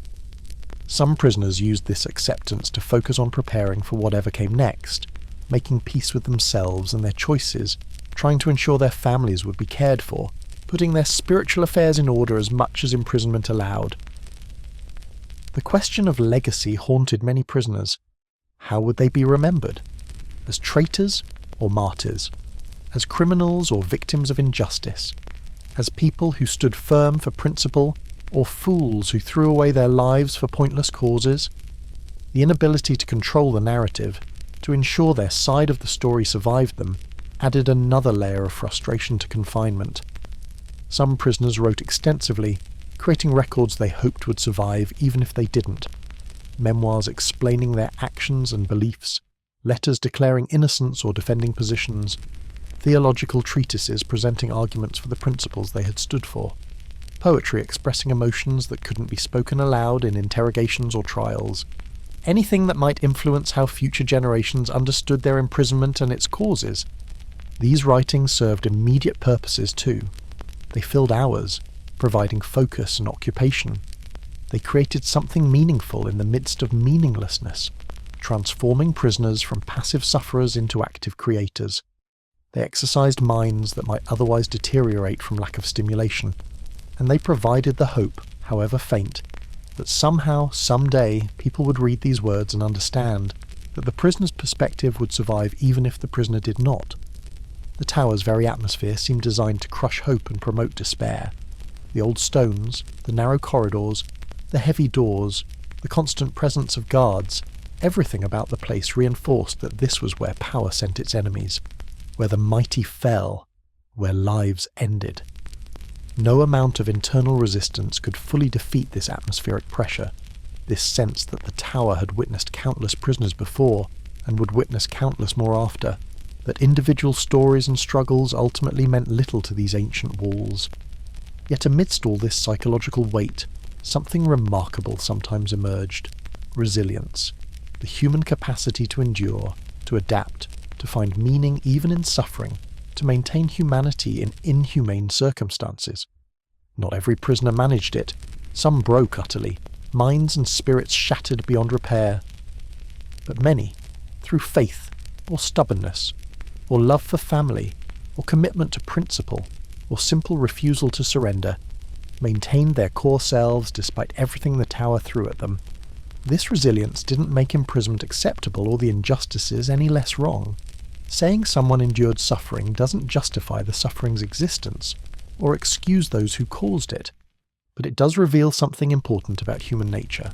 Some prisoners used this acceptance to focus on preparing for whatever came next, making peace with themselves and their choices, trying to ensure their families would be cared for, putting their spiritual affairs in order as much as imprisonment allowed. The question of legacy haunted many prisoners. How would they be remembered? As traitors or martyrs? As criminals or victims of injustice? As people who stood firm for principle, or fools who threw away their lives for pointless causes? The inability to control the narrative, to ensure their side of the story survived them, added another layer of frustration to confinement. Some prisoners wrote extensively, creating records they hoped would survive even if they didn't. Memoirs explaining their actions and beliefs, letters declaring innocence or defending positions, theological treatises presenting arguments for the principles they had stood for, poetry expressing emotions that couldn't be spoken aloud in interrogations or trials, anything that might influence how future generations understood their imprisonment and its causes. These writings served immediate purposes too. They filled hours, providing focus and occupation. They created something meaningful in the midst of meaninglessness, transforming prisoners from passive sufferers into active creators. They exercised minds that might otherwise deteriorate from lack of stimulation, and they provided the hope, however faint, that somehow, someday, people would read these words and understand that the prisoner's perspective would survive even if the prisoner did not. The Tower's very atmosphere seemed designed to crush hope and promote despair. The old stones, the narrow corridors, the heavy doors, the constant presence of guards, everything about the place reinforced that this was where power sent its enemies, where the mighty fell, where lives ended. No amount of internal resistance could fully defeat this atmospheric pressure, this sense that the Tower had witnessed countless prisoners before, and would witness countless more after, that individual stories and struggles ultimately meant little to these ancient walls. Yet amidst all this psychological weight, something remarkable sometimes emerged: resilience, the human capacity to endure, to adapt, to find meaning even in suffering, to maintain humanity in inhumane circumstances. Not every prisoner managed it. Some broke utterly, minds and spirits shattered beyond repair. But many, through faith, or stubbornness, or love for family, or commitment to principle, or simple refusal to surrender, maintained their core selves despite everything the tower threw at them. This resilience didn't make imprisonment acceptable or the injustices any less wrong. Saying someone endured suffering doesn't justify the suffering's existence, or excuse those who caused it, but it does reveal something important about human nature.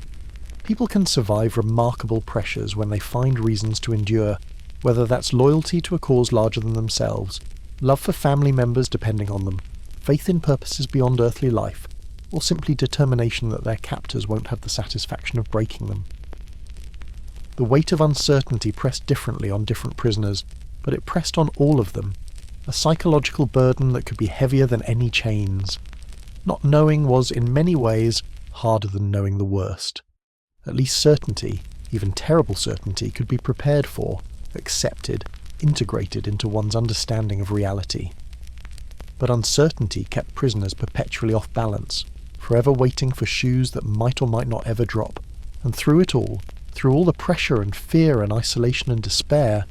People can survive remarkable pressures when they find reasons to endure, whether that's loyalty to a cause larger than themselves, love for family members depending on them, faith in purposes beyond earthly life, or simply determination that their captors won't have the satisfaction of breaking them. The weight of uncertainty pressed differently on different prisoners, but it pressed on all of them, a psychological burden that could be heavier than any chains. Not knowing was, in many ways, harder than knowing the worst. At least certainty, even terrible certainty, could be prepared for, accepted, integrated into one's understanding of reality. But uncertainty kept prisoners perpetually off balance, forever waiting for shoes that might or might not ever drop, and through it all, through all the pressure and fear and isolation and despair,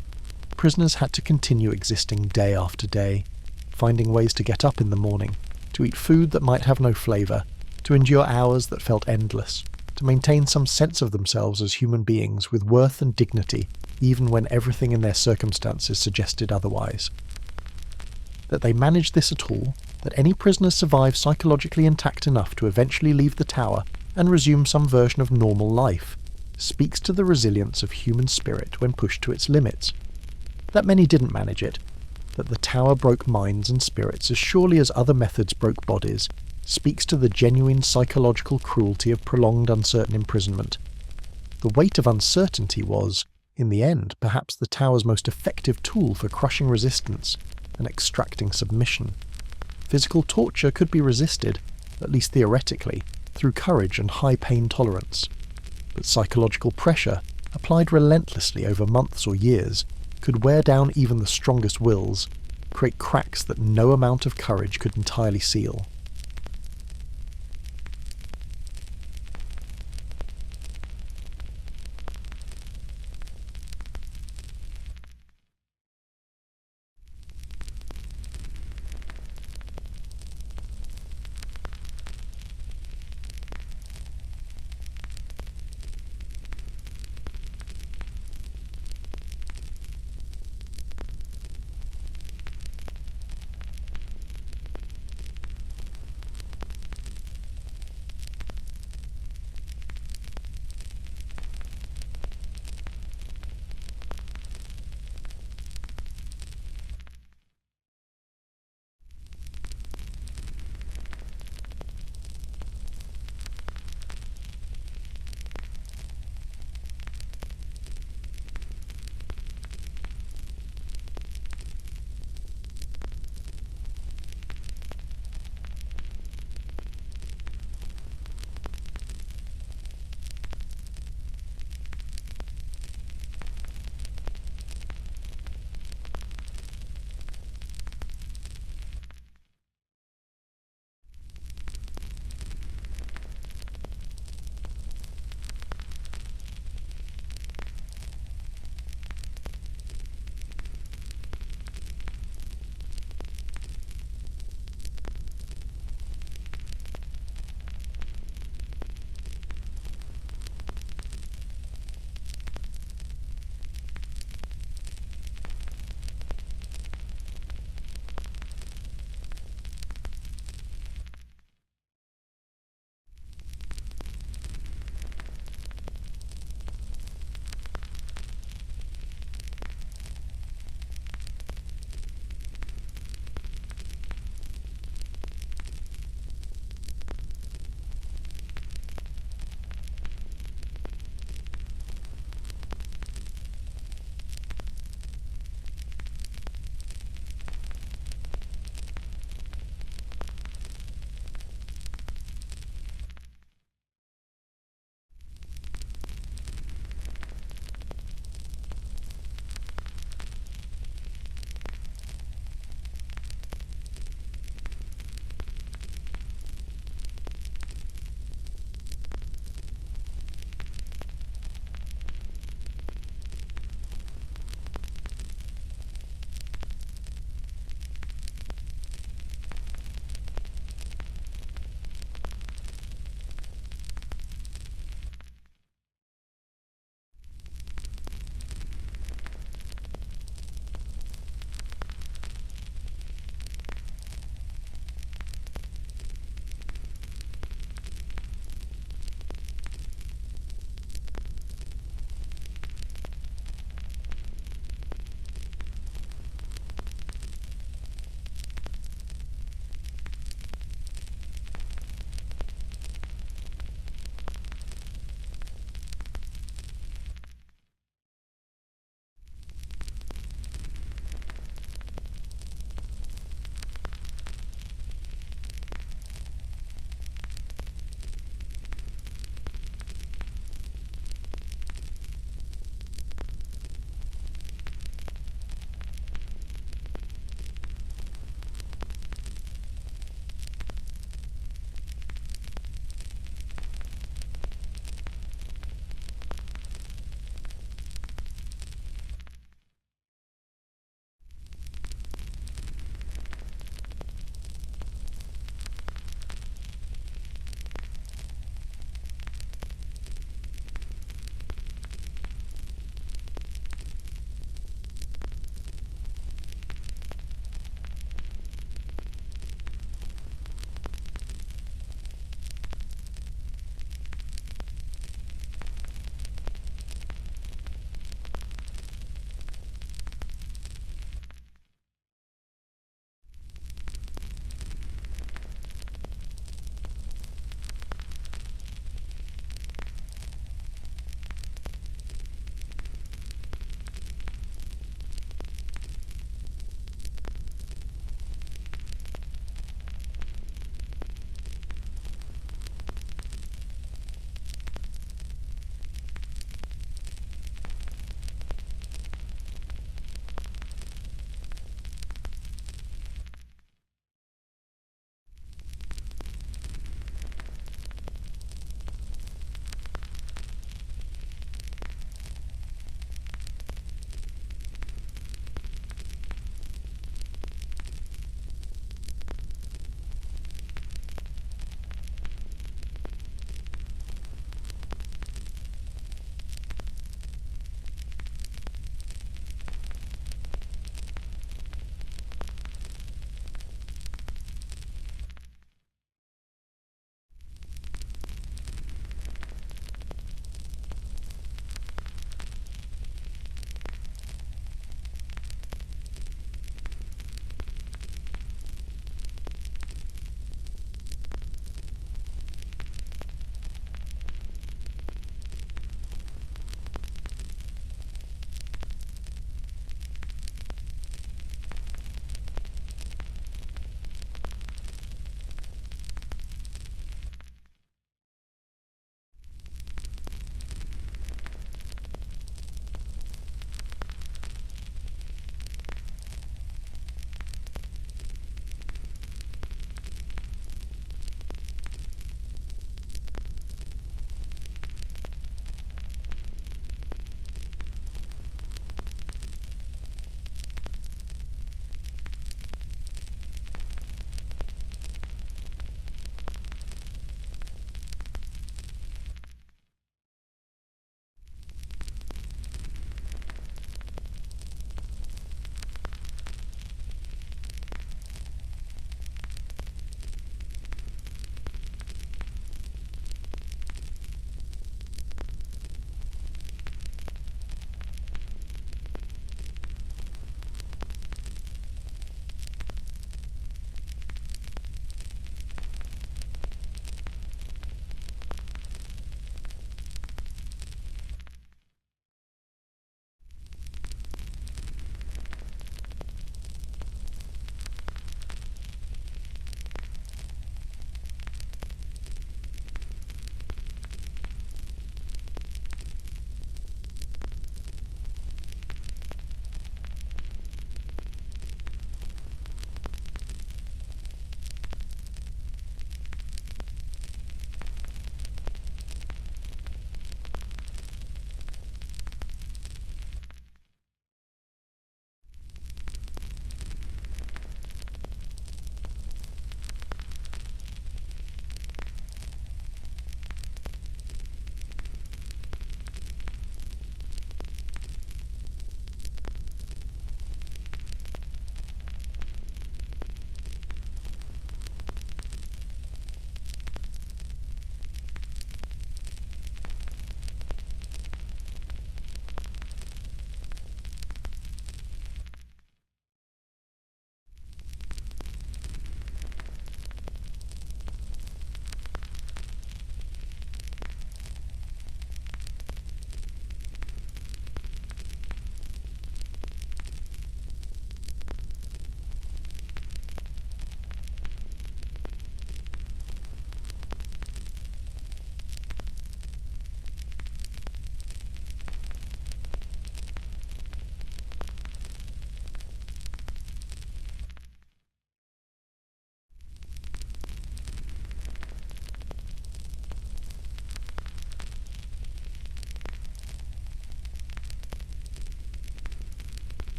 prisoners had to continue existing day after day, finding ways to get up in the morning, to eat food that might have no flavour, to endure hours that felt endless, to maintain some sense of themselves as human beings with worth and dignity, even when everything in their circumstances suggested otherwise. That they managed this at all, that any prisoners survive psychologically intact enough to eventually leave the tower and resume some version of normal life, speaks to the resilience of human spirit when pushed to its limits. That many didn't manage it, that the tower broke minds and spirits as surely as other methods broke bodies, speaks to the genuine psychological cruelty of prolonged uncertain imprisonment. The weight of uncertainty was, in the end, perhaps the tower's most effective tool for crushing resistance and extracting submission. Physical torture could be resisted, at least theoretically, through courage and high pain tolerance. But psychological pressure, applied relentlessly over months or years, could wear down even the strongest wills, create cracks that no amount of courage could entirely seal.